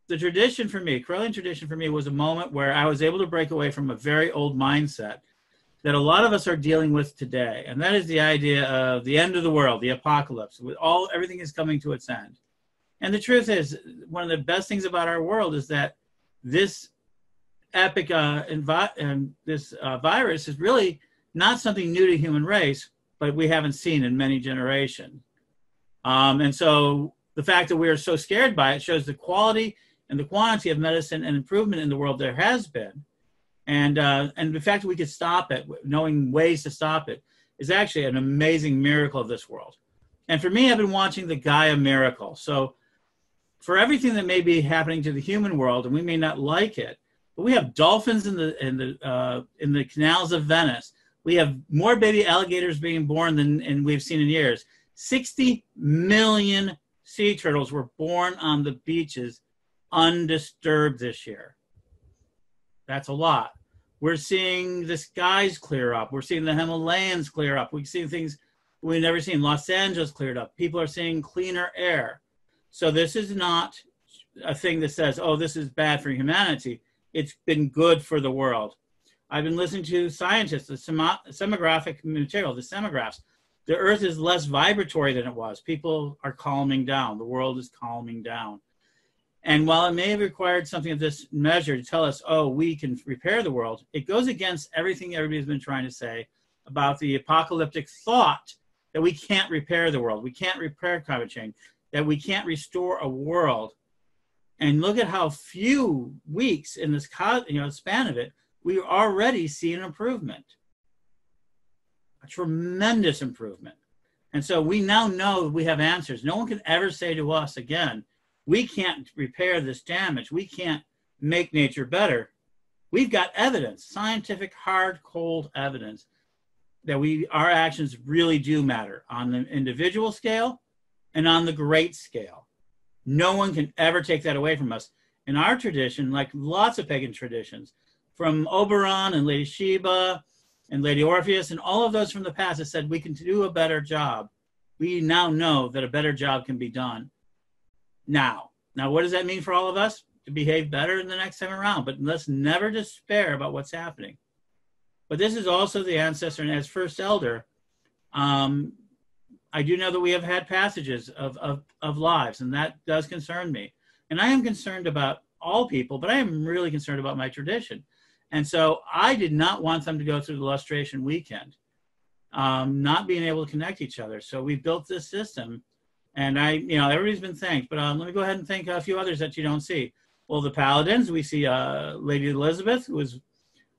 The tradition for me, Correllian tradition for me, was a moment where I was able to break away from a very old mindset that a lot of us are dealing with today. And that is the idea of the end of the world, the apocalypse. Everything is coming to its end. And the truth is, one of the best things about our world is that this epic virus is really not something new to human race, but we haven't seen in many generations. And so the fact that we are so scared by it shows the quality and the quantity of medicine and improvement in the world there has been. And the fact that we could stop it, knowing ways to stop it, is actually an amazing miracle of this world. And for me, I've been watching the Gaia miracle. So for everything that may be happening to the human world, and we may not like it, but we have dolphins in the canals of Venice. We have more baby alligators being born than we've seen in years. 60 million sea turtles were born on the beaches undisturbed this year. That's a lot. We're seeing the skies clear up. We're seeing the Himalayas clear up. We've seen things we've never seen. Los Angeles cleared up. People are seeing cleaner air. So this is not a thing that says, oh, this is bad for humanity. It's been good for the world. I've been listening to scientists, the semographic material, the semographs. The earth is less vibratory than it was. People are calming down. The world is calming down. And while it may have required something of this measure to tell us, oh, we can repair the world, it goes against everything everybody's been trying to say about the apocalyptic thought that we can't repair the world. We can't repair climate change, that we can't restore a world. And look at how few weeks in this span of it, we already see an improvement, a tremendous improvement. And so we now know we have answers. No one can ever say to us again, We can't repair this damage. We can't make nature better. We've got evidence, scientific, hard, cold evidence that our actions really do matter on the individual scale and on the great scale. No one can ever take that away from us. In our tradition, like lots of pagan traditions, from Oberon and Lady Sheba and Lady Orpheus and all of those from the past that said we can do a better job. We now know that a better job can be done. Now, what does that mean for all of us? To behave better in the next time around, but let's never despair about what's happening. But this is also the ancestor, and as first elder, I do know that we have had passages of lives, and that does concern me. And I am concerned about all people, but I am really concerned about my tradition. And so I did not want them to go through the lustration weekend, not being able to connect each other. So we built this system, and everybody's been thanked, but let me go ahead and thank a few others that you don't see. Well, the Paladins, we see Lady Elizabeth, who is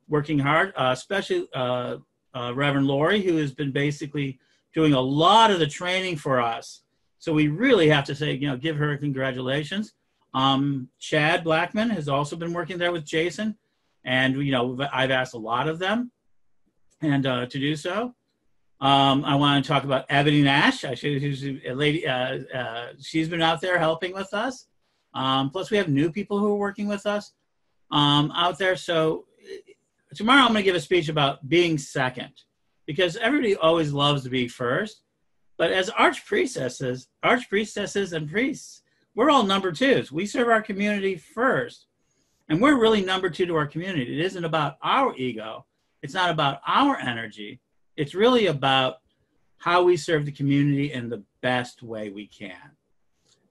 working hard, especially Reverend Laurie, who has been basically doing a lot of the training for us. So we really have to say, give her congratulations. Chad Blackman has also been working there with Jason. And, I've asked a lot of them and to do so. I want to talk about Ebony Nash. Who's a lady, she's been out there helping with us. Plus, we have new people who are working with us out there. So tomorrow I'm going to give a speech about being second, because everybody always loves to be first. But as archpriestesses and priests, we're all number twos. We serve our community first. And we're really number two to our community. It isn't about our ego. It's not about our energy. It's really about how we serve the community in the best way we can.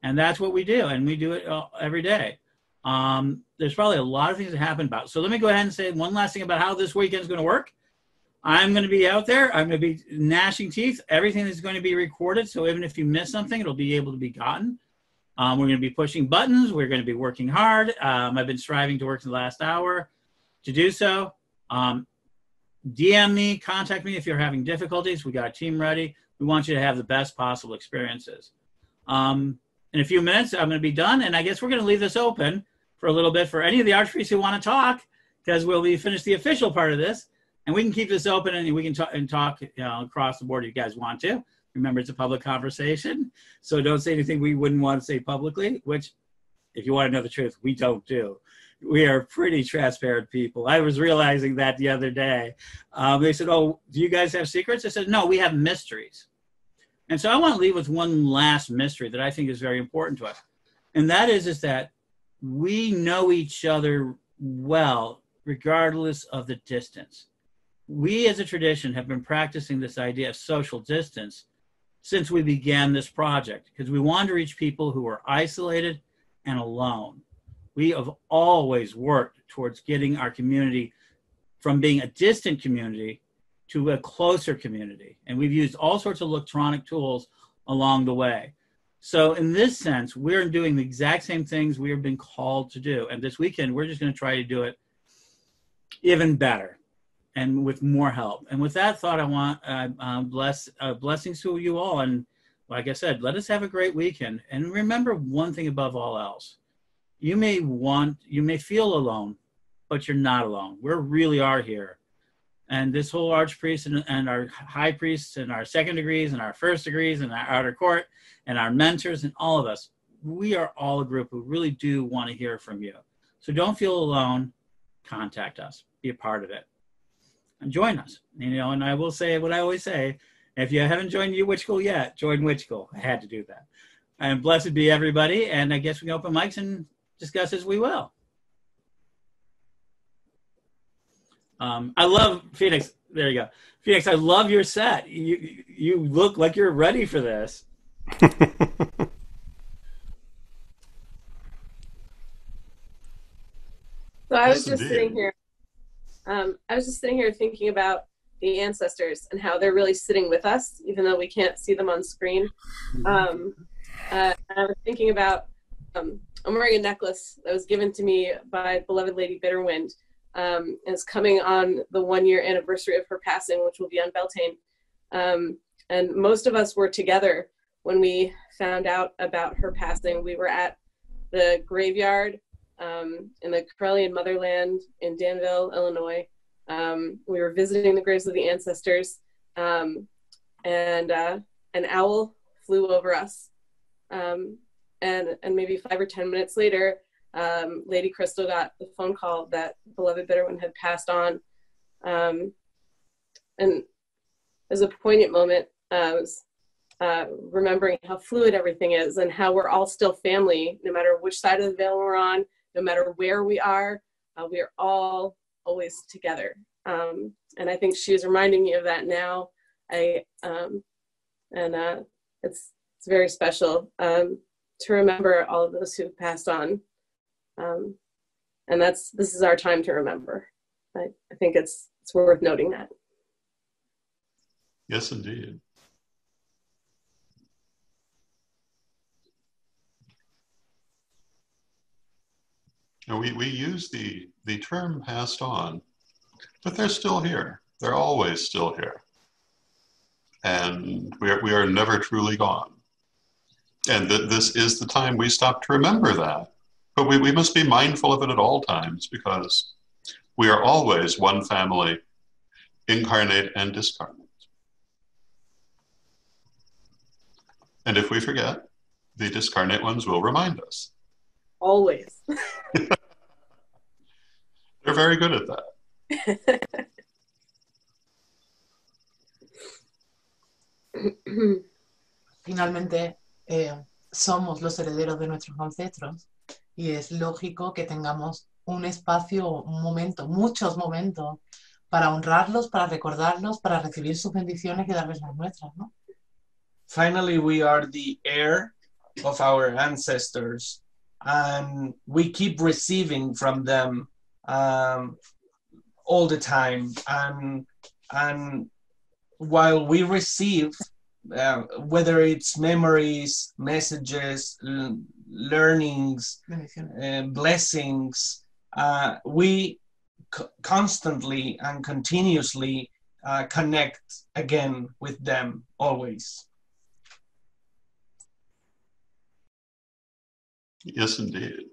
And that's what we do. And we do it every day. There's probably a lot of things that happen about it. So let me go ahead and say one last thing about how this weekend is going to work. I'm going to be out there. I'm going to be gnashing teeth. Everything is going to be recorded. So even if you miss something, it'll be able to be gotten. We're going to be pushing buttons. We're going to be working hard. I've been striving to work the last hour to do so. DM me, contact me if you're having difficulties. We got a team ready. We want you to have the best possible experiences. In a few minutes, I'm going to be done. And I guess we're going to leave this open for a little bit for any of the archpriests who want to talk, because we'll be finished the official part of this. And we can keep this open and we can talk across the board if you guys want to. Remember, it's a public conversation, so don't say anything we wouldn't want to say publicly, which, if you want to know the truth, we don't do. We are pretty transparent people. I was realizing that the other day. They said, oh, do you guys have secrets? I said, no, we have mysteries. And so I want to leave with one last mystery that I think is very important to us. And that is that we know each other well, regardless of the distance. We as a tradition have been practicing this idea of social distance since we began this project, because we want to reach people who are isolated and alone. We have always worked towards getting our community from being a distant community to a closer community. And we've used all sorts of electronic tools along the way. So in this sense, we're doing the exact same things we have been called to do. And this weekend, we're just going to try to do it even better and with more help. And with that thought, I want blessings to you all. And like I said, let us have a great weekend. And remember one thing above all else. You may feel alone, but you're not alone. We really are here. And this whole archpriest and our high priests and our second degrees and our first degrees and our outer court and our mentors and all of us, we are all a group who really do want to hear from you. So don't feel alone. Contact us. Be a part of it. And join us. And I will say what I always say, if you haven't joined Witch School yet, join Witch School. I had to do that. And blessed be everybody. And I guess we can open mics and discuss as we will. I love Phoenix. There you go. Phoenix, I love your set. You look like you're ready for this. So I was just sitting here. I was just sitting here thinking about the ancestors and how they're really sitting with us, even though we can't see them on screen. I was thinking about I'm wearing a necklace that was given to me by beloved Lady Bitterwind. And it's coming on the 1-year anniversary of her passing, which will be on Beltane. And most of us were together when we found out about her passing. We were at the graveyard in the Correllian motherland in Danville, Illinois. We were visiting the graves of the ancestors, and an owl flew over us. And maybe 5 or 10 minutes later, Lady Crystal got the phone call that beloved bitter one had passed on. And it was a poignant moment. I was remembering how fluid everything is and how we're all still family, no matter which side of the veil we're on, no matter where we are all always together. And I think she was reminding me of that now. It's very special to remember all of those who've passed on. And this is our time to remember. I think it's worth noting that. Yes, indeed. Now, we use the term passed on, but they're still here. They're always still here. And we are never truly gone. And this is the time we stop to remember that. But we must be mindful of it at all times, because we are always one family, incarnate and discarnate. And if we forget, the discarnate ones will remind us. Always. They're very good at that. Finalmente, somos los herederos de nuestros ancestros y es lógico que tengamos un espacio, un momento, muchos momentos para honrarlos, para recordarlos, para recibir sus bendiciones y darles las nuestras, ¿no? Finally, we are the heir of our ancestors, and we keep receiving from them all the time. And while we receive, whether it's memories, messages, learnings, blessings, we constantly and continuously connect again with them always. Yes, indeed.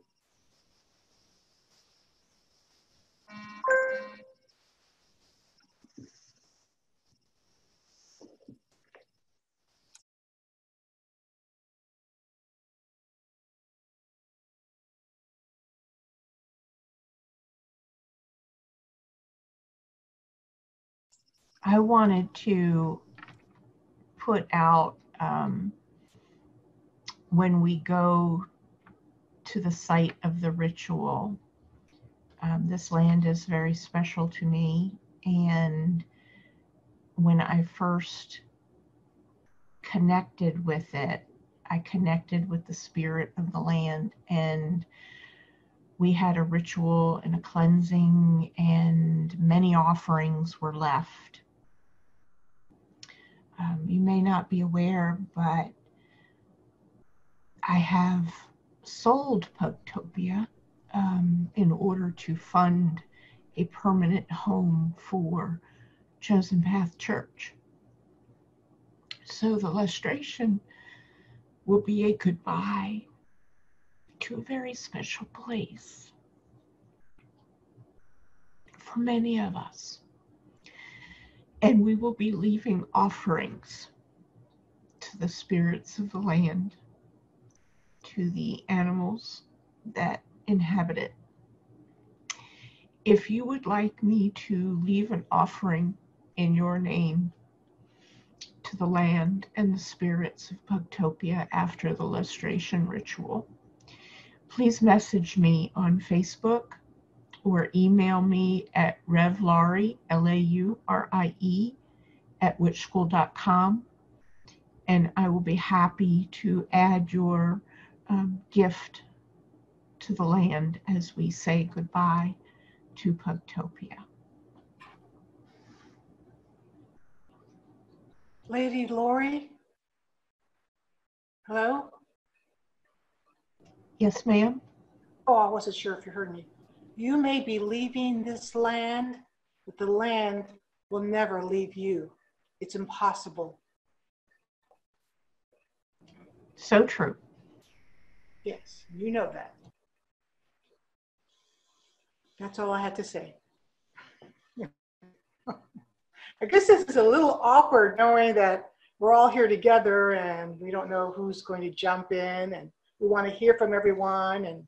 I wanted to put out when we go to the site of the ritual. This land is very special to me, and when I first connected with it, I connected with the spirit of the land, and we had a ritual and a cleansing, and many offerings were left. You may not be aware, but I have sold Pugtopia in order to fund a permanent home for Chosen Path Church. So the lustration will be a goodbye to a very special place for many of us. And we will be leaving offerings to the spirits of the land, to the animals that inhabit it. If you would like me to leave an offering in your name to the land and the spirits of Pugtopia after the lustration ritual, please message me on Facebook or email me at revlaurie, Laurie, @witchschool.com, and I will be happy to add your gift to the land as we say goodbye to Pugtopia. Lady Laurie? Hello? Yes, ma'am? Oh, I wasn't sure if you heard me. You may be leaving this land, but the land will never leave you. It's impossible. So true. Yes, you know that. That's all I had to say. I guess this is a little awkward knowing that we're all here together and we don't know who's going to jump in, and we want to hear from everyone,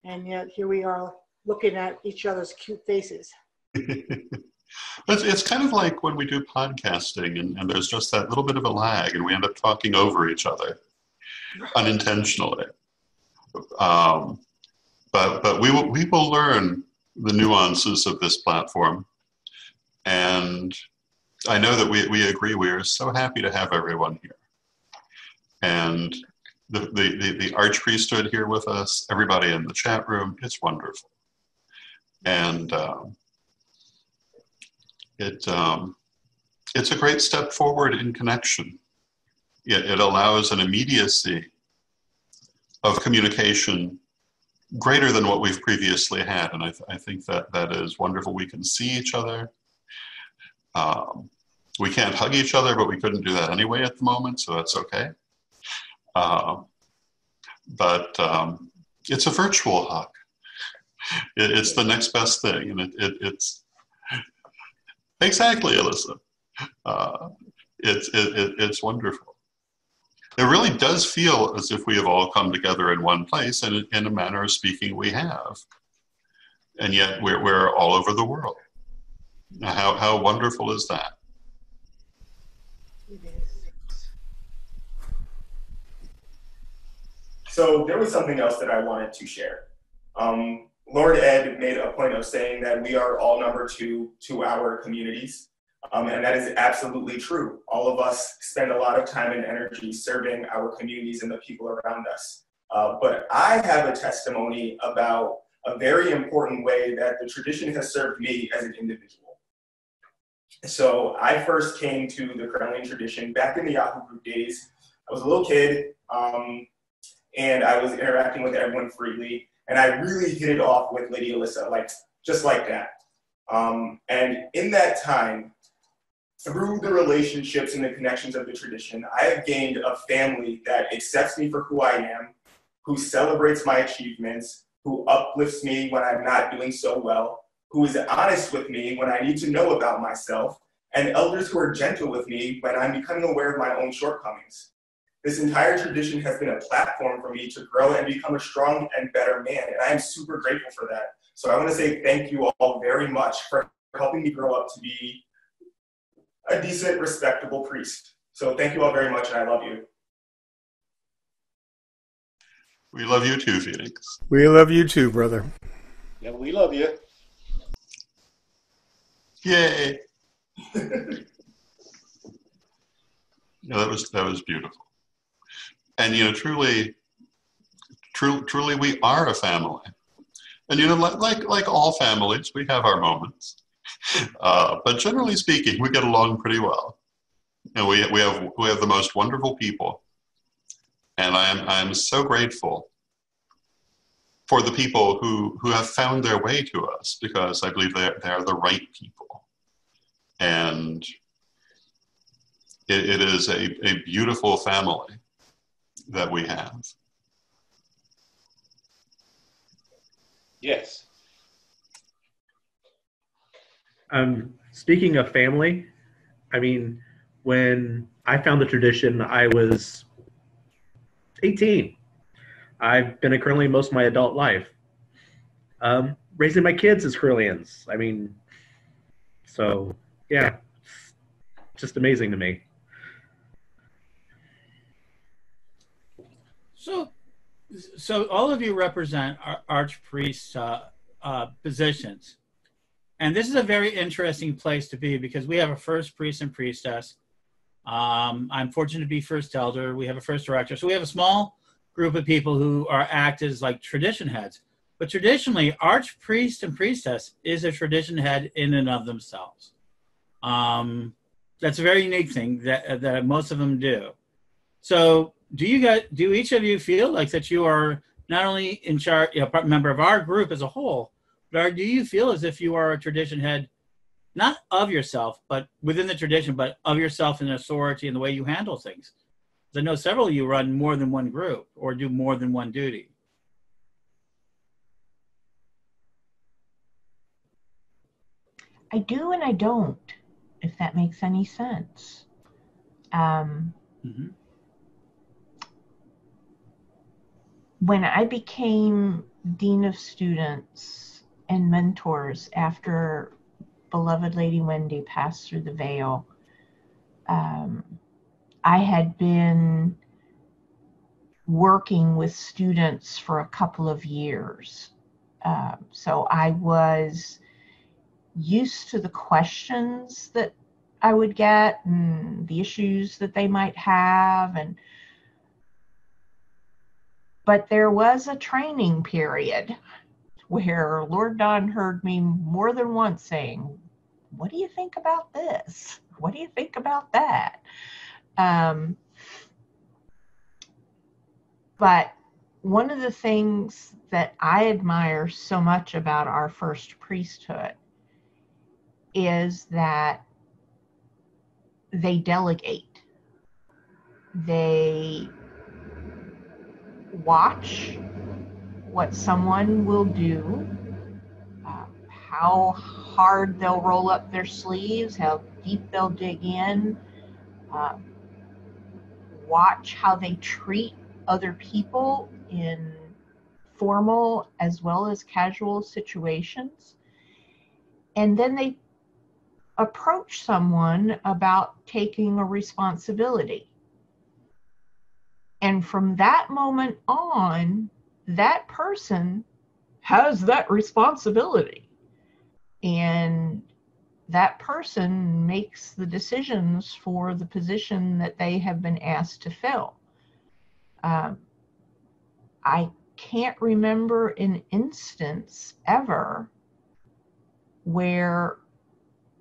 and yet here we are looking at each other's cute faces. It's kind of like when we do podcasting and there's just that little bit of a lag and we end up talking over each other unintentionally. But we will learn the nuances of this platform. And I know that we agree. We are so happy to have everyone here. And the Archpriesthood here with us, everybody in the chat room, it's wonderful. And it's a great step forward in connection. It allows an immediacy of communication greater than what we've previously had. And I think that is wonderful. We can see each other. We can't hug each other, but we couldn't do that anyway at the moment, so that's okay. But it's a virtual hug. It's the next best thing, and it's exactly, Alyssa. It's wonderful. It really does feel as if we have all come together in one place, and in a manner of speaking, we have. And yet we're all over the world. How wonderful is that? So there was something else that I wanted to share. Lord Ed made a point of saying that we are all number two to our communities. And that is absolutely true. All of us spend a lot of time and energy serving our communities and the people around us. But I have a testimony about a very important way that the tradition has served me as an individual. So I first came to the Correllian tradition back in the Yahoo group days. I was a little kid, and I was interacting with everyone freely. And I really hit it off with Lady Alyssa, just like that. And in that time, through the relationships and the connections of the tradition, I have gained a family that accepts me for who I am, who celebrates my achievements, who uplifts me when I'm not doing so well, who is honest with me when I need to know about myself, and elders who are gentle with me when I'm becoming aware of my own shortcomings. This entire tradition has been a platform for me to grow and become a strong and better man, and I am super grateful for that. So I want to say thank you all very much for helping me grow up to be a decent, respectable priest. So thank you all very much, and I love you. We love you too, Phoenix. We love you too, brother. Yeah, we love you. Yay. No, that was beautiful. And truly we are a family. And like all families, we have our moments. But generally speaking, we get along pretty well. And we have the most wonderful people. And I'm so grateful for the people who have found their way to us, because I believe they are the right people. And it is a beautiful family that we have. Yes. Speaking of family, I mean, when I found the tradition, I was 18. I've been a Correllian most of my adult life. Raising my kids as Correllians. I mean, so yeah, it's just amazing to me. So all of you represent archpriest positions. And this is a very interesting place to be, because we have a first priest and priestess. I'm fortunate to be first elder. We have a first director. So we have a small group of people who act as like tradition heads. But traditionally, archpriest and priestess is a tradition head in and of themselves. That's a very unique thing that most of them do. So do each of you feel like that you are not only in charge, member of our group as a whole, but do you feel as if you are a tradition head, not of yourself, but within the tradition, but of yourself and authority and the way you handle things? Because I know several of you run more than one group or do more than one duty. I do and I don't, if that makes any sense. When I became Dean of Students and Mentors after beloved Lady Wendy passed through the veil, I had been working with students for a couple of years. So I was used to the questions that I would get and the issues that they might have. But there was a training period where Lord Don heard me more than once saying, what do you think about this? What do you think about that? But one of the things that I admire so much about our first priesthood is that they delegate. They watch what someone will do, how hard they'll roll up their sleeves, how deep they'll dig in, watch how they treat other people in formal as well as casual situations. And then they approach someone about taking a responsibility. And from that moment on, that person has that responsibility. And that person makes the decisions for the position that they have been asked to fill. I can't remember an instance ever where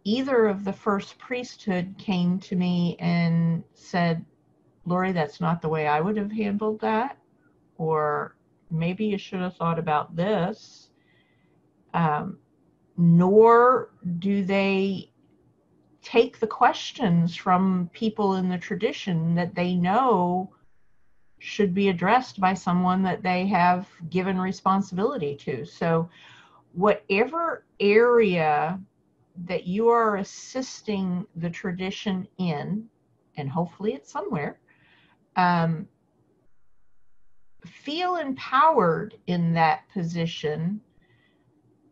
either of the first priesthood came to me and said, Laurie, that's not the way I would have handled that, or maybe you should have thought about this. Nor do they take the questions from people in the tradition that they know should be addressed by someone that they have given responsibility to. So whatever area that you are assisting the tradition in, and hopefully it's somewhere, feel empowered in that position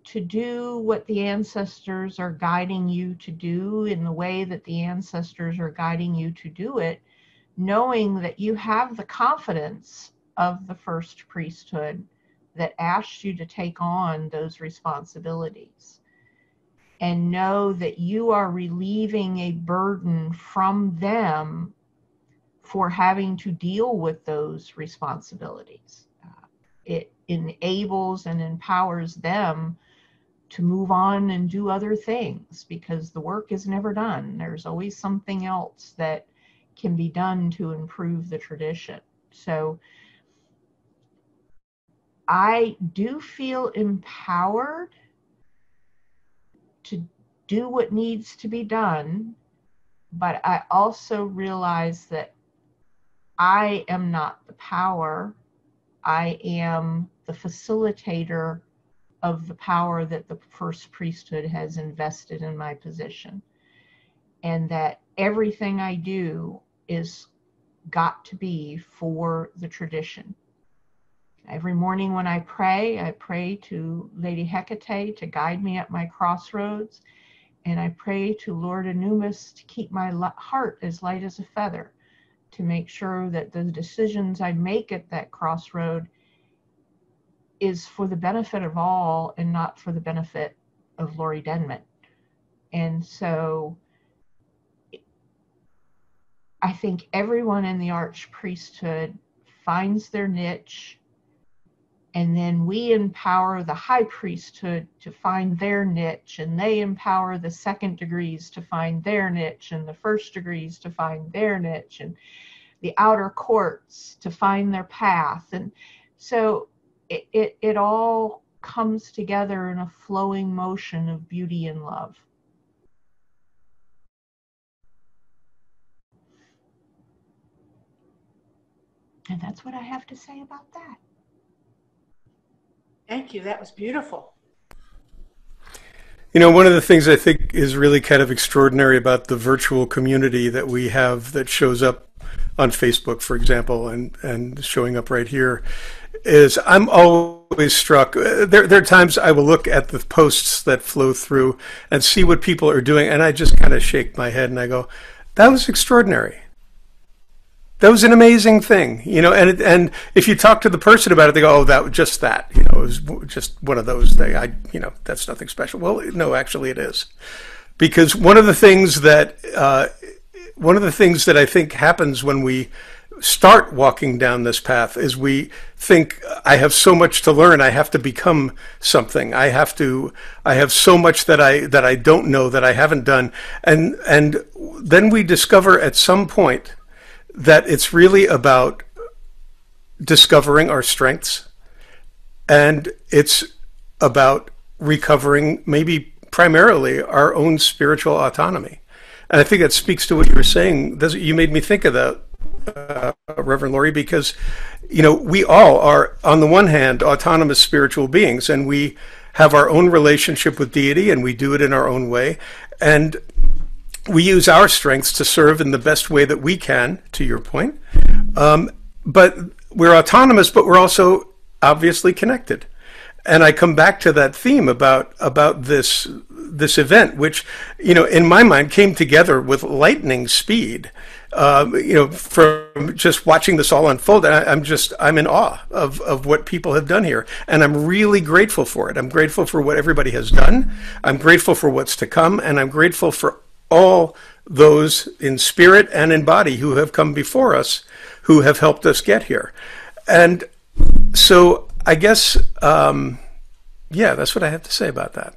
to do what the ancestors are guiding you to do in the way that the ancestors are guiding you to do it, knowing that you have the confidence of the first priesthood that asked you to take on those responsibilities. And know that you are relieving a burden from them for having to deal with those responsibilities. It enables and empowers them to move on and do other things, because the work is never done. There's always something else that can be done to improve the tradition. So I do feel empowered to do what needs to be done, but I also realize that I am not the power. I am the facilitator of the power that the first priesthood has invested in my position. And that everything I do is got to be for the tradition. Every morning when I pray to Lady Hecate to guide me at my crossroads. And I pray to Lord Anumis to keep my heart as light as a feather, to make sure that the decisions I make at that crossroad is for the benefit of all and not for the benefit of Laurie Denman. And so I think everyone in the Arch Priesthood finds their niche, and then we empower the High Priesthood to find their niche, and they empower the second degrees to find their niche, and the first degrees to find their niche, and the outer courts to find their path. And so it all comes together in a flowing motion of beauty and love. And that's what I have to say about that. Thank you. That was beautiful. You know, one of the things I think is really kind of extraordinary about the virtual community that we have that shows up on Facebook, for example, and showing up right here, is I'm always struck. There are times I will look at the posts that flow through and see what people are doing, and I just kind of shake my head and I go, that was extraordinary. That was an amazing thing, you know, and if you talk to the person about it, they go, oh, that was just that, you know, it was just one of those things. You know, that's nothing special. Well, no, actually it is. Because one of the things that I think happens when we start walking down this path is we think, I have so much to learn, I have to become something. I have so much that I don't know, that I haven't done. And then we discover at some point that it's really about discovering our strengths, and it's about recovering maybe primarily our own spiritual autonomy. And I think that speaks to what you were saying. You made me think of that, Reverend Laurie, because, you know, we all are, on the one hand, autonomous spiritual beings, and we have our own relationship with deity, and we do it in our own way. And we use our strengths to serve in the best way that we can, to your point. But we're autonomous, but we're also obviously connected. And I come back to that theme about this event, which, you know, in my mind came together with lightning speed. You know, from just watching this all unfold, I'm in awe of what people have done here. And I'm really grateful for it. I'm grateful for what everybody has done. I'm grateful for what's to come. And I'm grateful for all those in spirit and in body who have come before us, who have helped us get here. And so I guess, yeah, that's what I have to say about that.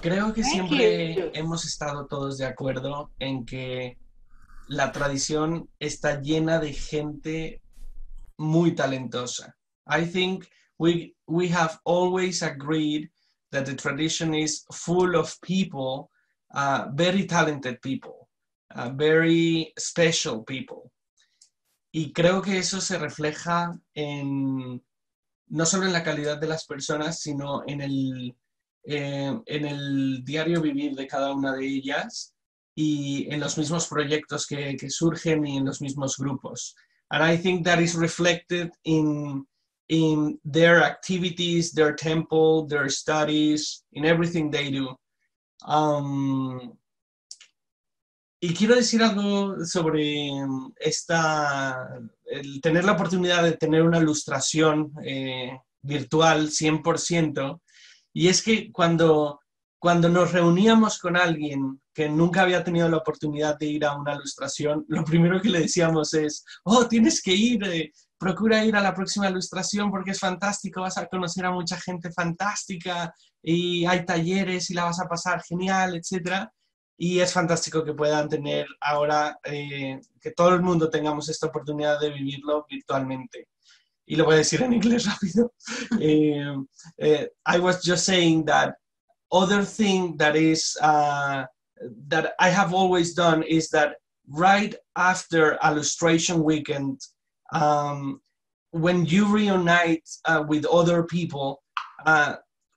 Creo que siempre hemos estado todos de acuerdo en que la tradición está llena de gente muy talentosa. I think we have always agreed that the tradition is full of people, very talented people, very special people. Y creo que eso se refleja no solo en la calidad de las personas, sino en el diario vivir de cada una de ellas y en los mismos proyectos que surgen y en los mismos grupos. And I think that is reflected in their activities, their temple, their studies, in everything they do. Y quiero decir algo sobre el tener la oportunidad de tener una ilustración virtual 100%, y es que cuando nos reuníamos con alguien que nunca había tenido la oportunidad de ir a una ilustración, lo primero que le decíamos es, oh, tienes que ir, procura ir a la próxima ilustración porque es fantástico, vas a conocer a mucha gente fantástica y hay talleres y la vas a pasar genial, etc. Y es fantástico que puedan tener ahora, que todo el mundo tengamos esta oportunidad de vivirlo virtualmente. Y lo voy a decir en inglés rápido. I was just saying that other thing that is that I have always done is that right after Illustration Weekend, when you reunite with other people,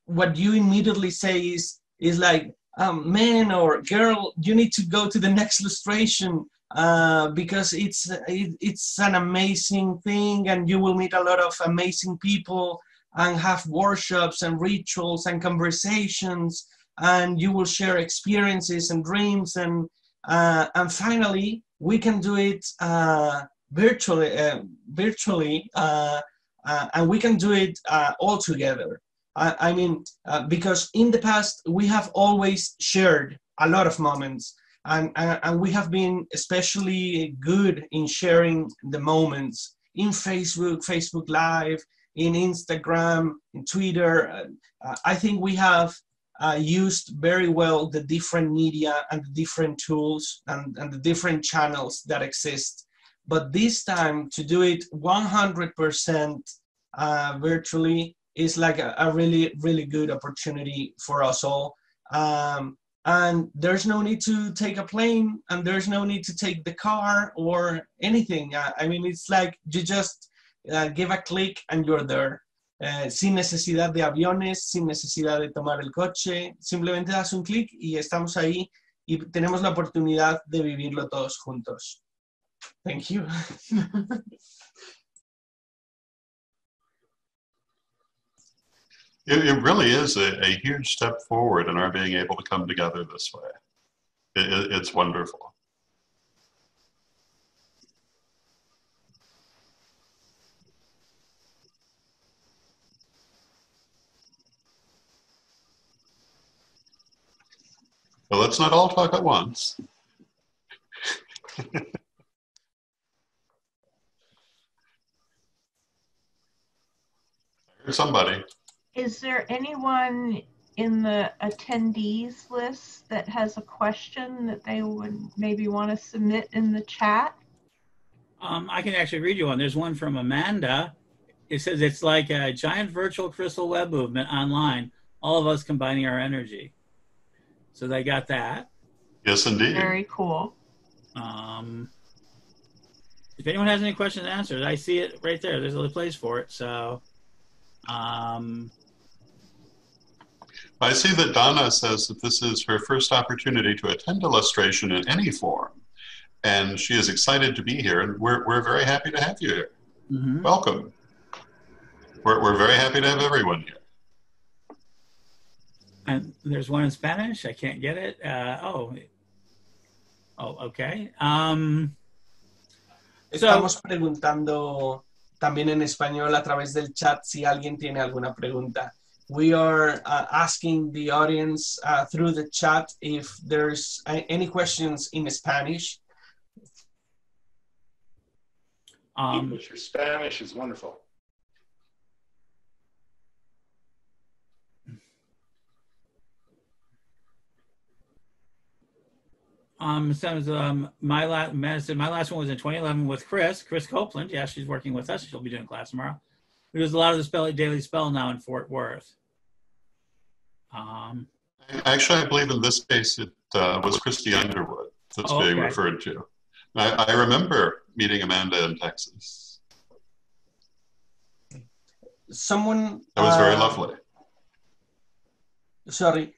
what you immediately say is like, man or girl, you need to go to the next illustration because it's an amazing thing, and you will meet a lot of amazing people and have workshops and rituals and conversations, and you will share experiences and dreams, and finally we can do it virtually, and we can do it all together. I mean, because in the past we have always shared a lot of moments, and we have been especially good in sharing the moments in Facebook Live, in Instagram, in Twitter. I think we have used very well the different media and the different tools and the different channels that exist. But this time, to do it 100% virtually is like a really, really good opportunity for us all. and there's no need to take a plane, and there's no need to take the car or anything. I mean, it's like you just give a click and you're there. Sin necesidad de aviones, sin necesidad de tomar el coche, simplemente das un clic y estamos ahí y tenemos la oportunidad de vivirlo todos juntos. Thank you. It really is a huge step forward in our being able to come together this way. It's wonderful. Well, let's not all talk at once. Somebody. Is there anyone in the attendees list that has a question that they would maybe want to submit in the chat? I can actually read you one. There's one from Amanda. It says it's like a giant virtual crystal web movement online, all of us combining our energy. So they got that. Yes, indeed. Very cool. If anyone has any questions and answers, I see it right there. There's a place for it. So I see that Donna says that this is her first opportunity to attend Lustration in any form, and she is excited to be here, and we're very happy to have you here. Mm-hmm. Welcome. We're very happy to have everyone here. And there's one in Spanish. I can't get it. Okay. Estamos preguntando también en español a través del chat si alguien tiene alguna pregunta. We are asking the audience through the chat if there's any questions in Spanish. Your Spanish is wonderful. Says, my last one was in 2011 with Chris Copeland. Yeah, she's working with us. She'll be doing class tomorrow. We use a lot of the daily spell now in Fort Worth. Actually, I believe in this case it was Christy Underwood that's being referred to. I remember meeting Amanda in Texas. Someone... That was very lovely. Sorry.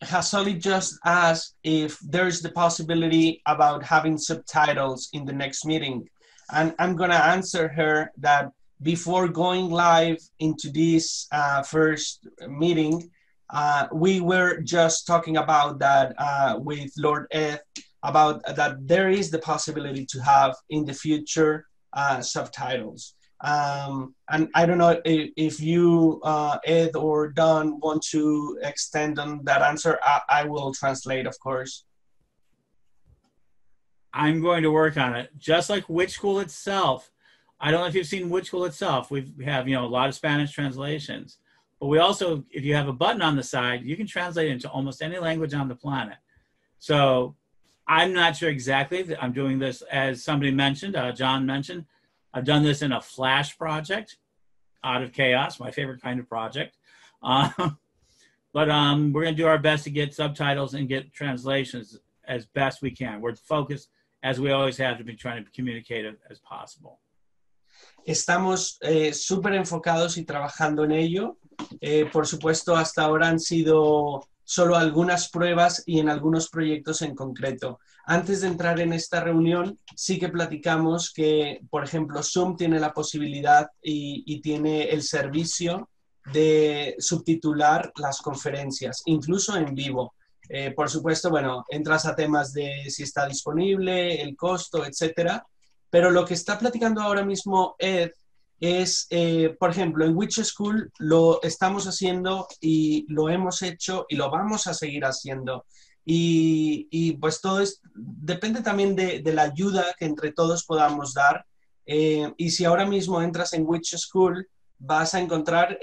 Hasoli just asked if there's the possibility about having subtitles in the next meeting. And I'm going to answer her that before going live into this first meeting, we were just talking about that with Lord Ed, about that there is the possibility to have in the future subtitles. And I don't know if you, Ed or Don, want to extend on that answer. I will translate, of course. I'm going to work on it. Just like Witch School itself. I don't know if you've seen Witch School itself. We have, a lot of Spanish translations. But we also, if you have a button on the side, you can translate into almost any language on the planet. So I'm not sure exactly. I'm doing this, as somebody mentioned, John mentioned. I've done this in a Flash project out of chaos, my favorite kind of project. But we're going to do our best to get subtitles and get translations as best we can. We're focused, as we always have, to be trying to communicate as possible. Estamos súper enfocados y trabajando en ello. Por supuesto, hasta ahora han sido solo algunas pruebas y en algunos proyectos en concreto. Antes de entrar en esta reunión, sí que platicamos que, por ejemplo, Zoom tiene la posibilidad y tiene el servicio de subtitular las conferencias, incluso en vivo. Por supuesto, bueno, entras a temas de si está disponible, el costo, etcétera. Pero lo que está platicando ahora mismo Ed es, por ejemplo, en Witch School lo estamos haciendo y lo hemos hecho y lo vamos a seguir haciendo. Y pues todo depende también de la ayuda que entre todos podamos dar. Y si ahora mismo entras en Witch School, vas a encontrar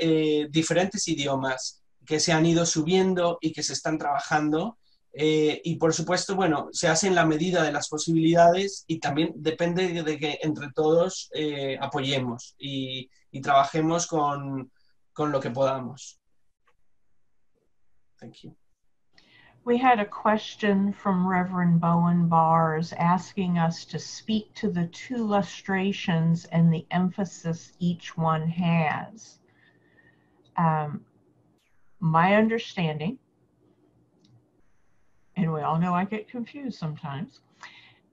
diferentes idiomas que se han ido subiendo y que se están trabajando. Y por supuesto, bueno, se hace en la medida de las posibilidades y también depende de que entre todos apoyemos y trabajemos con lo que podamos. Thank you. We had a question from Reverend Bowen Bars asking us to speak to the 2 lustrations and the emphasis each one has. My understanding, and we all know I get confused sometimes,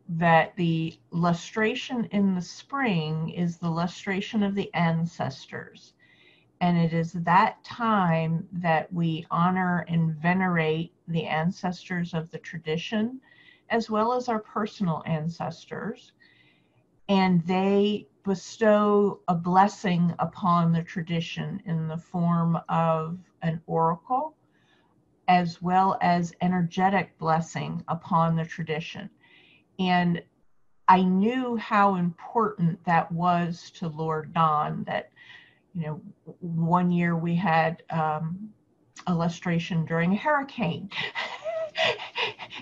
that the lustration in the spring is the lustration of the ancestors. And it is that time that we honor and venerate the ancestors of the tradition, as well as our personal ancestors. And they bestow a blessing upon the tradition in the form of an oracle, as well as energetic blessing upon the tradition. And I knew how important that was to Lord Don, that, you know, one year we had a lustration during a hurricane.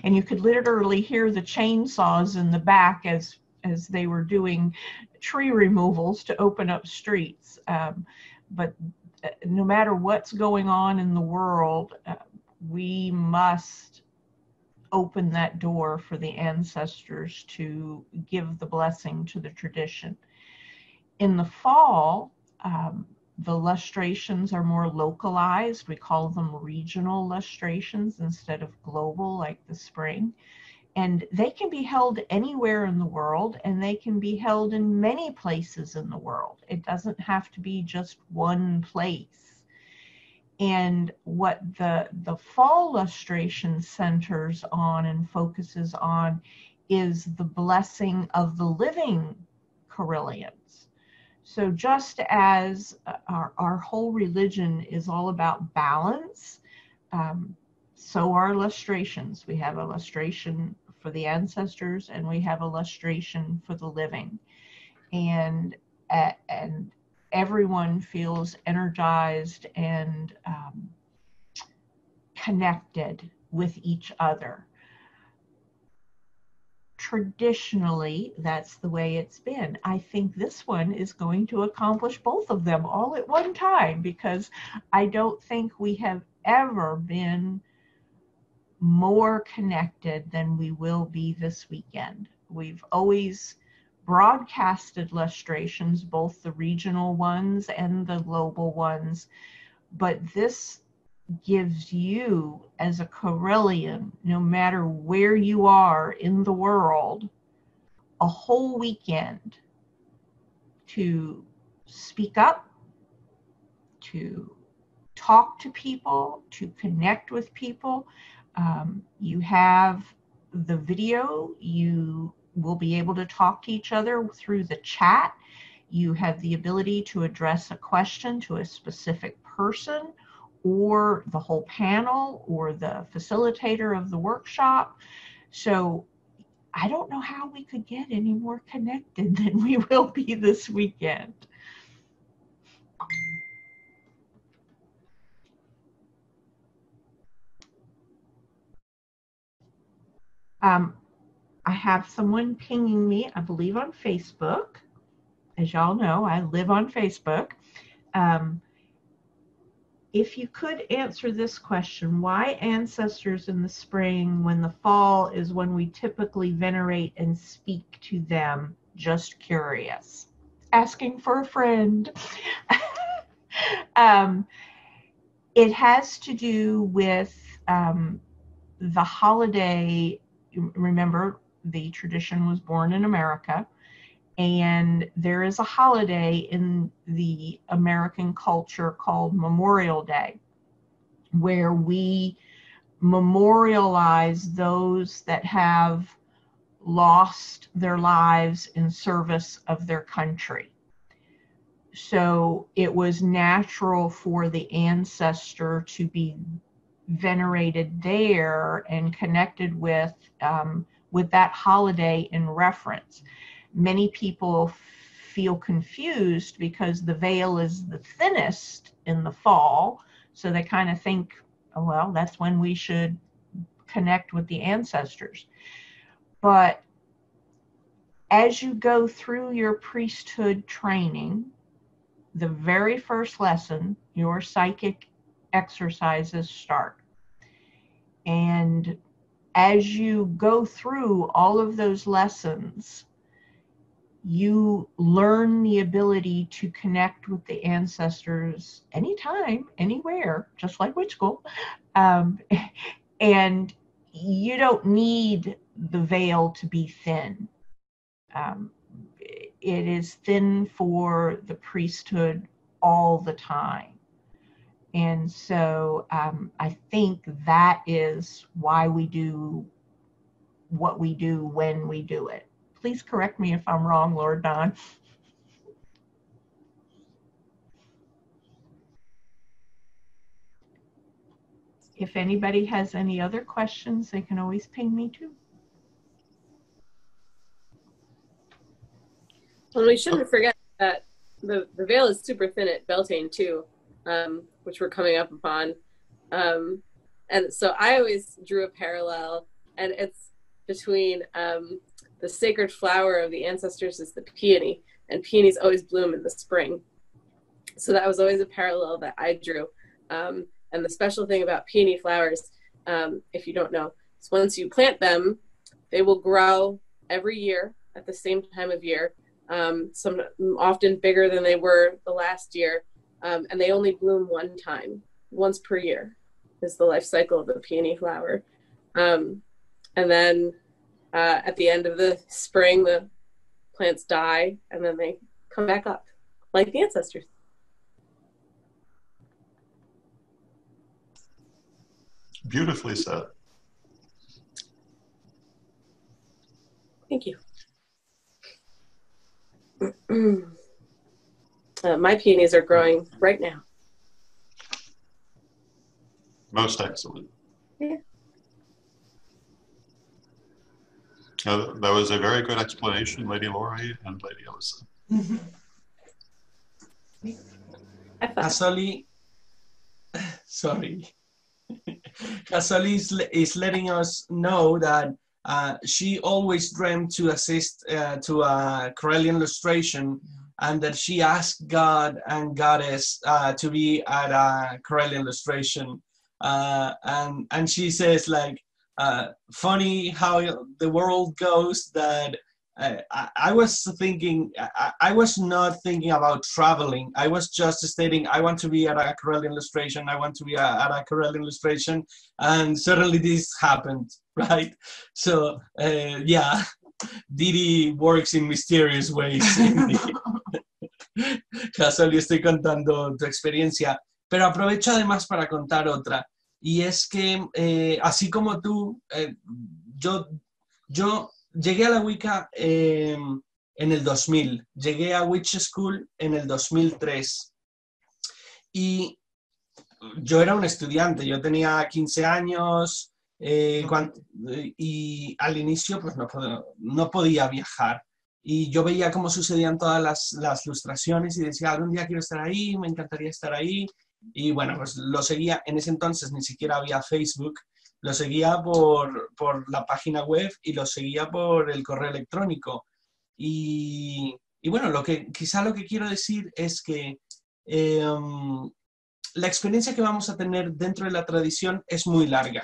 And you could literally hear the chainsaws in the back as they were doing tree removals to open up streets. But no matter what's going on in the world, we must open that door for the ancestors to give the blessing to the tradition. In the fall, the lustrations are more localized. We call them regional lustrations instead of global like the spring. And they can be held anywhere in the world, and they can be held in many places in the world. It doesn't have to be just one place. And what the fall lustration centers on and focuses on is the blessing of the living Correllians. So just as our whole religion is all about balance, so are lustrations. We have a lustration for the ancestors, and we have a lustration for the living. And everyone feels energized and connected with each other. Traditionally, that's the way it's been. I think this one is going to accomplish both of them all at one time, because I don't think we have ever been more connected than we will be this weekend. We've always broadcasted lustrations, both the regional ones and the global ones, but this gives you as a Correllian, no matter where you are in the world, a whole weekend to speak up, to talk to people, to connect with people. You have the video, you will be able to talk to each other through the chat. You have the ability to address a question to a specific person, or the whole panel, or the facilitator of the workshop. So I don't know how we could get any more connected than we will be this weekend. I have someone pinging me, I believe on Facebook. As y'all know, I live on Facebook. If you could answer this question, why ancestors in the spring when the fall is when we typically venerate and speak to them? Just curious. Asking for a friend. It has to do with the holiday. Remember, the tradition was born in America, and there is a holiday in the American culture called Memorial Day, where we memorialize those that have lost their lives in service of their country. So it was natural for the ancestor to be venerated there and connected with that holiday in reference. Many people feel confused because the veil is the thinnest in the fall, so they kind of think, oh, well, that's when we should connect with the ancestors. But as you go through your priesthood training, the very first lesson, your psychic exercises start. And as you go through all of those lessons, you learn the ability to connect with the ancestors anytime, anywhere, just like witch school. And you don't need the veil to be thin. It is thin for the priesthood all the time. And so I think that is why we do what we do when we do it. Please correct me if I'm wrong, Lord Don. If anybody has any other questions, they can always ping me too. Well, we shouldn't forget that the veil is super thin at Beltane too, which we're coming up upon. And so I always drew a parallel, and it's between the sacred flower of the ancestors is the peony, and peonies always bloom in the spring. So that was always a parallel that I drew. And the special thing about peony flowers, if you don't know, is once you plant them, they will grow every year at the same time of year, some often bigger than they were the last year, and they only bloom one time, once per year is the life cycle of the peony flower. And then at the end of the spring, the plants die, and then they come back up, like the ancestors. Beautifully said. Thank you. My peonies are growing right now. Most excellent. Yeah. That was a very good explanation, Lady Laurie and Lady Alyssa. Hasoli, sorry. Hasoli is letting us know that she always dreamed to assist to a Correllian lustration, and that she asked God and Goddess to be at a Correllian lustration. And she says, like, funny how the world goes, that I was thinking, I was not thinking about traveling. I was just stating, I want to be at a Correllian lustration. I want to be at a Correllian lustration. And suddenly this happened, right? So, yeah, Didi works in mysterious ways. Casual, estoy contando tu experiencia, pero aprovecho además para contar otra. Y es que, así como tú, yo llegué a la Wicca en el 2000, llegué a Witch School en el 2003, y yo era un estudiante, yo tenía 15 años, y al inicio pues no podía viajar, y yo veía cómo sucedían todas las lustraciones y decía, algún día quiero estar ahí, me encantaría estar ahí. Y bueno, pues lo seguía. En ese entonces ni siquiera había Facebook, lo seguía por la página web y lo seguía por el correo electrónico. Y bueno, quizá lo que quiero decir es que la experiencia que vamos a tener dentro de la tradición es muy larga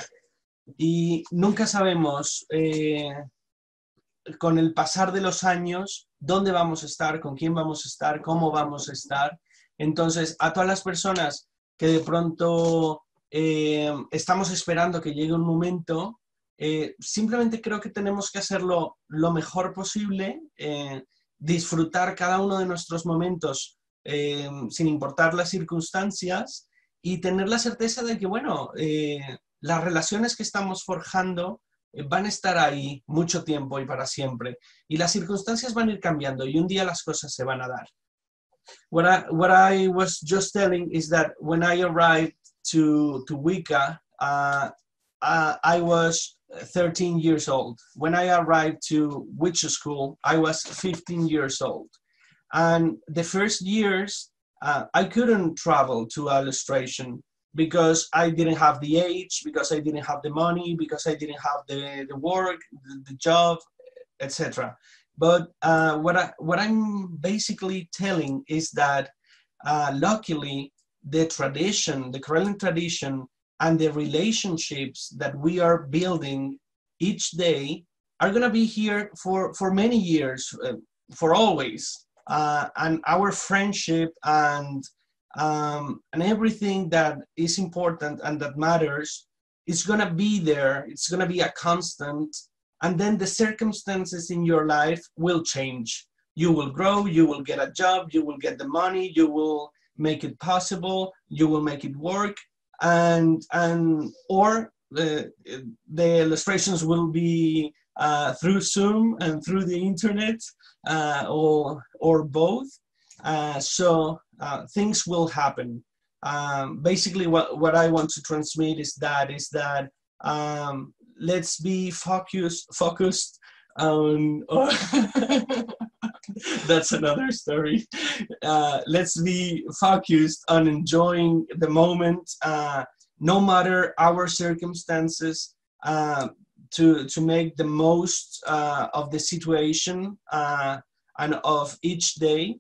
y nunca sabemos con el pasar de los años dónde vamos a estar, con quién vamos a estar, cómo vamos a estar. Entonces, a todas las personas que de pronto estamos esperando que llegue un momento, simplemente creo que tenemos que hacerlo lo mejor posible, disfrutar cada uno de nuestros momentos sin importar las circunstancias y tener la certeza de que, bueno, las relaciones que estamos forjando van a estar ahí mucho tiempo y para siempre. Y las circunstancias van a ir cambiando y un día las cosas se van a dar. What I was just telling is that when I arrived to Wicca, I was 13 years old. When I arrived to witch school, I was 15 years old. And the first years, I couldn't travel to illustration because I didn't have the age, because I didn't have the money, because I didn't have the work, the job, etc. But what I'm basically telling is that luckily the tradition, the Correllian tradition, and the relationships that we are building each day are going to be here for many years, for always. And our friendship and everything that is important and that matters is going to be there. It's going to be a constant. And then the circumstances in your life will change. You will grow, you will get a job, you will get the money, you will make it possible, you will make it work, or the illustrations will be through Zoom and through the internet, or both. So things will happen. Basically, what I want to transmit is that let's be focused on. That's another story. Let's be focused on enjoying the moment, no matter our circumstances, to make the most of the situation and of each day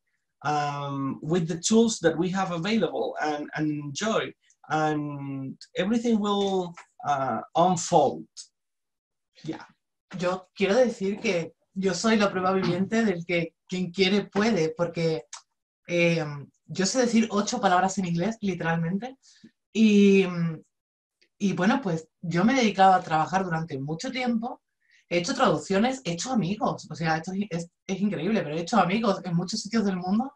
with the tools that we have available, and enjoy, and everything will unfold. Yeah. Yo quiero decir que yo soy la prueba viviente del que quien quiere puede, porque yo sé decir 8 palabras en inglés, literalmente, y bueno, pues yo me he dedicado a trabajar durante mucho tiempo, he hecho traducciones, he hecho amigos, o sea, esto es increíble, pero he hecho amigos en muchos sitios del mundo,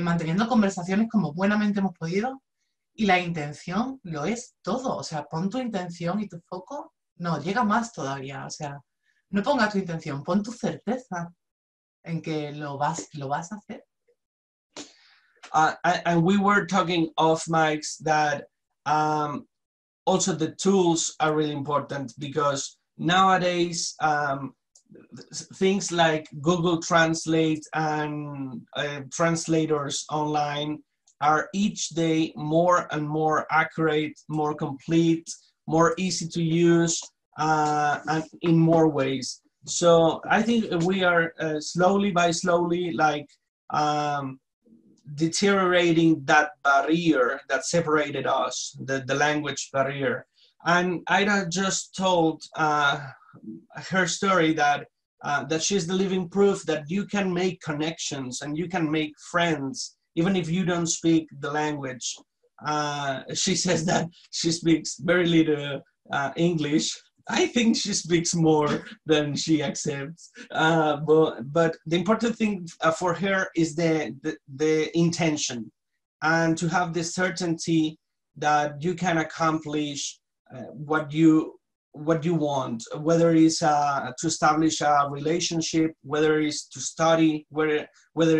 manteniendo conversaciones como buenamente hemos podido, y la intención lo es todo, o sea, pon tu intención y tu foco, no, llega más todavía, o sea, no pongas tu intención, pon tu certeza en que lo vas a hacer. And we were talking off mics that also the tools are really important, because nowadays things like Google Translate and translators online are each day more and more accurate, more complete, more easy to use, and in more ways. So I think we are slowly like deteriorating that barrier that separated us, the language barrier. And Ayra just told her story that she's the living proof that you can make connections and you can make friends even if you don't speak the language. She says that she speaks very little English. I think she speaks more than she accepts. But the important thing for her is the intention, and to have the certainty that you can accomplish what you want, whether it's to establish a relationship, whether it's to study, whether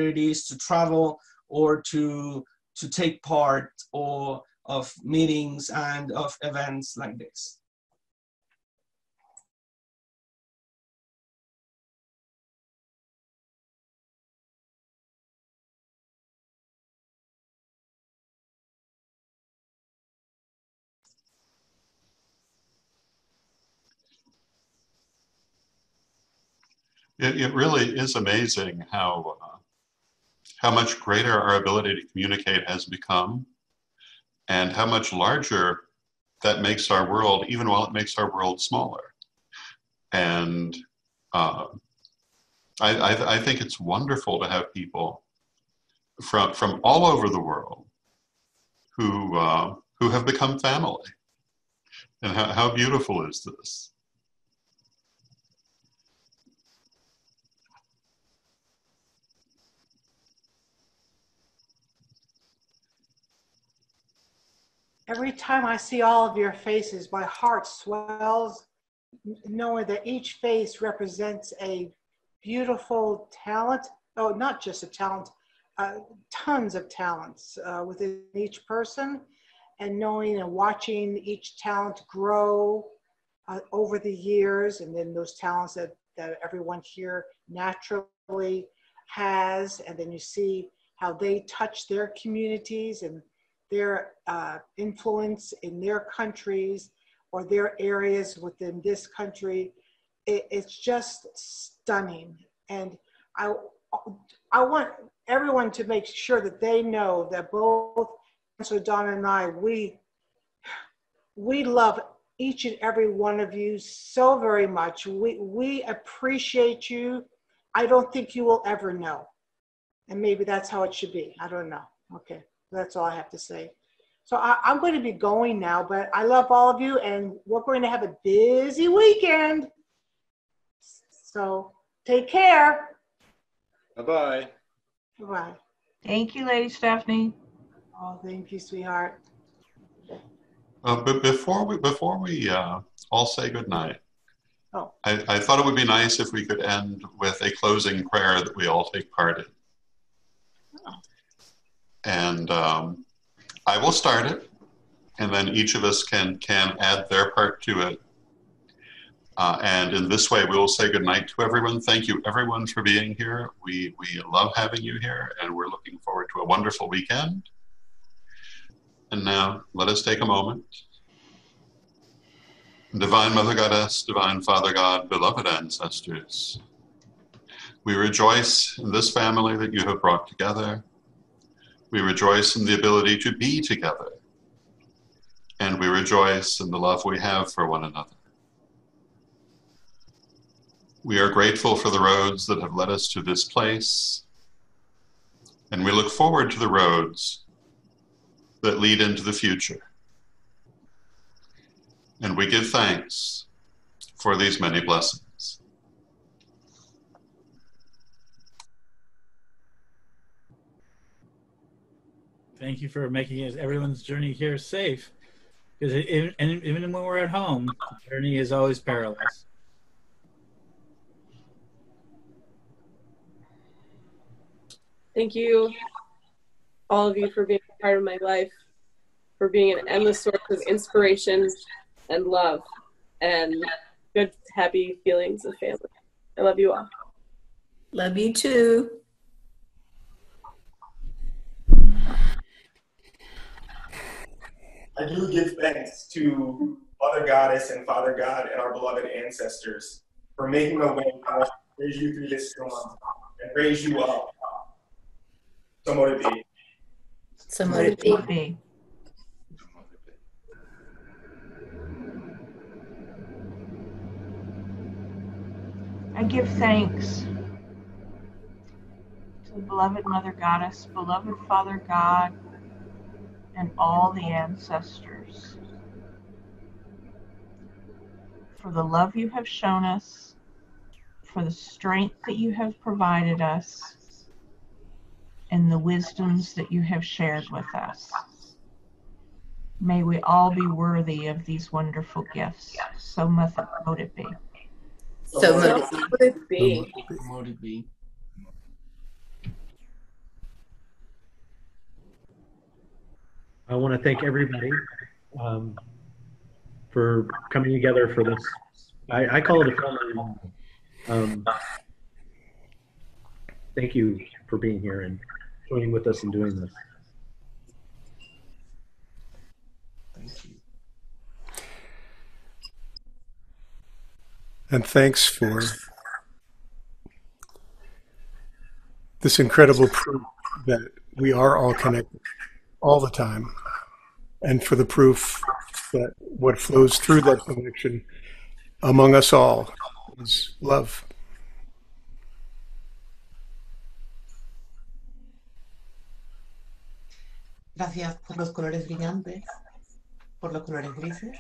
it is to travel, or to take part of meetings and of events like this. It really is amazing how much greater our ability to communicate has become, and how much larger that makes our world, even while it makes our world smaller. And I think it's wonderful to have people from all over the world who have become family. And how beautiful is this? Every time I see all of your faces, my heart swells, knowing that each face represents a beautiful talent. Oh, not just a talent, tons of talents within each person, and knowing and watching each talent grow over the years, and then those talents that everyone here naturally has, and then you see how they touch their communities and their influence in their countries or their areas within this country. It's just stunning. And I want everyone to make sure that they know that both Donna and I, we love each and every one of you so very much. We appreciate you. I don't think you will ever know. And maybe that's how it should be. I don't know. Okay, that's all I have to say. So I'm going to be going now, but I love all of you, and we're going to have a busy weekend. So take care. Bye-bye. Bye-bye. Thank you, Lady Stephanie. Oh, thank you, sweetheart. But before we all say goodnight, oh. I thought it would be nice if we could end with a closing prayer that we all take part in. Oh. And I will start it, and then each of us can add their part to it. And in this way, we will say goodnight to everyone. Thank you, everyone, for being here. We love having you here, and we're looking forward to a wonderful weekend. And now, let us take a moment. Divine Mother Goddess, Divine Father God, beloved ancestors, we rejoice in this family that you have brought together. We rejoice in the ability to be together. And we rejoice in the love we have for one another. We are grateful for the roads that have led us to this place. And we look forward to the roads that lead into the future. And we give thanks for these many blessings. Thank you for making everyone's journey here safe. Because even when we're at home, the journey is always perilous. Thank you, all of you, for being a part of my life, for being an endless source of inspiration and love and good, happy feelings of family. I love you all. Love you too. I do give thanks to Mother Goddess and Father God and our beloved ancestors for making a way for us to raise you through this storm and raise you up. So motivate. So motivate. I give thanks to beloved Mother Goddess, beloved Father God, and all the ancestors for the love you have shown us, for the strength that you have provided us, and the wisdoms that you have shared with us. May we all be worthy of these wonderful gifts. So mote it be. So mote it be. Mote it be. I want to thank everybody for coming together for this. I call it a family. Thank you for being here and joining with us and doing this. Thank you. And thanks for this incredible proof that we are all connected all the time, and for the proof that what flows through that connection among us all is love. Gracias por los colores brillantes, por los colores grises.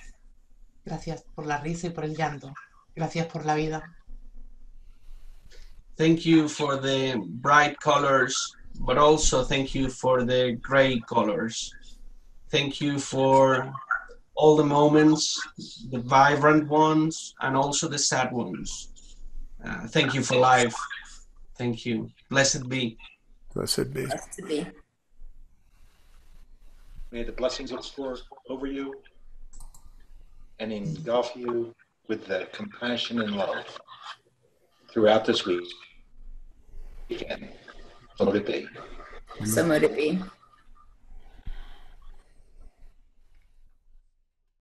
Gracias por la risa y por el llanto. Gracias por la vida. Thank you for the bright colors, but also thank you for the gray colors. Thank you for all the moments, the vibrant ones, and also the sad ones. Thank you for life. Thank you. Blessed be. Blessed be. Blessed be. May the blessings of the Lord over you and engulf you with the compassion and love throughout this week. So mote it be. So mote it be.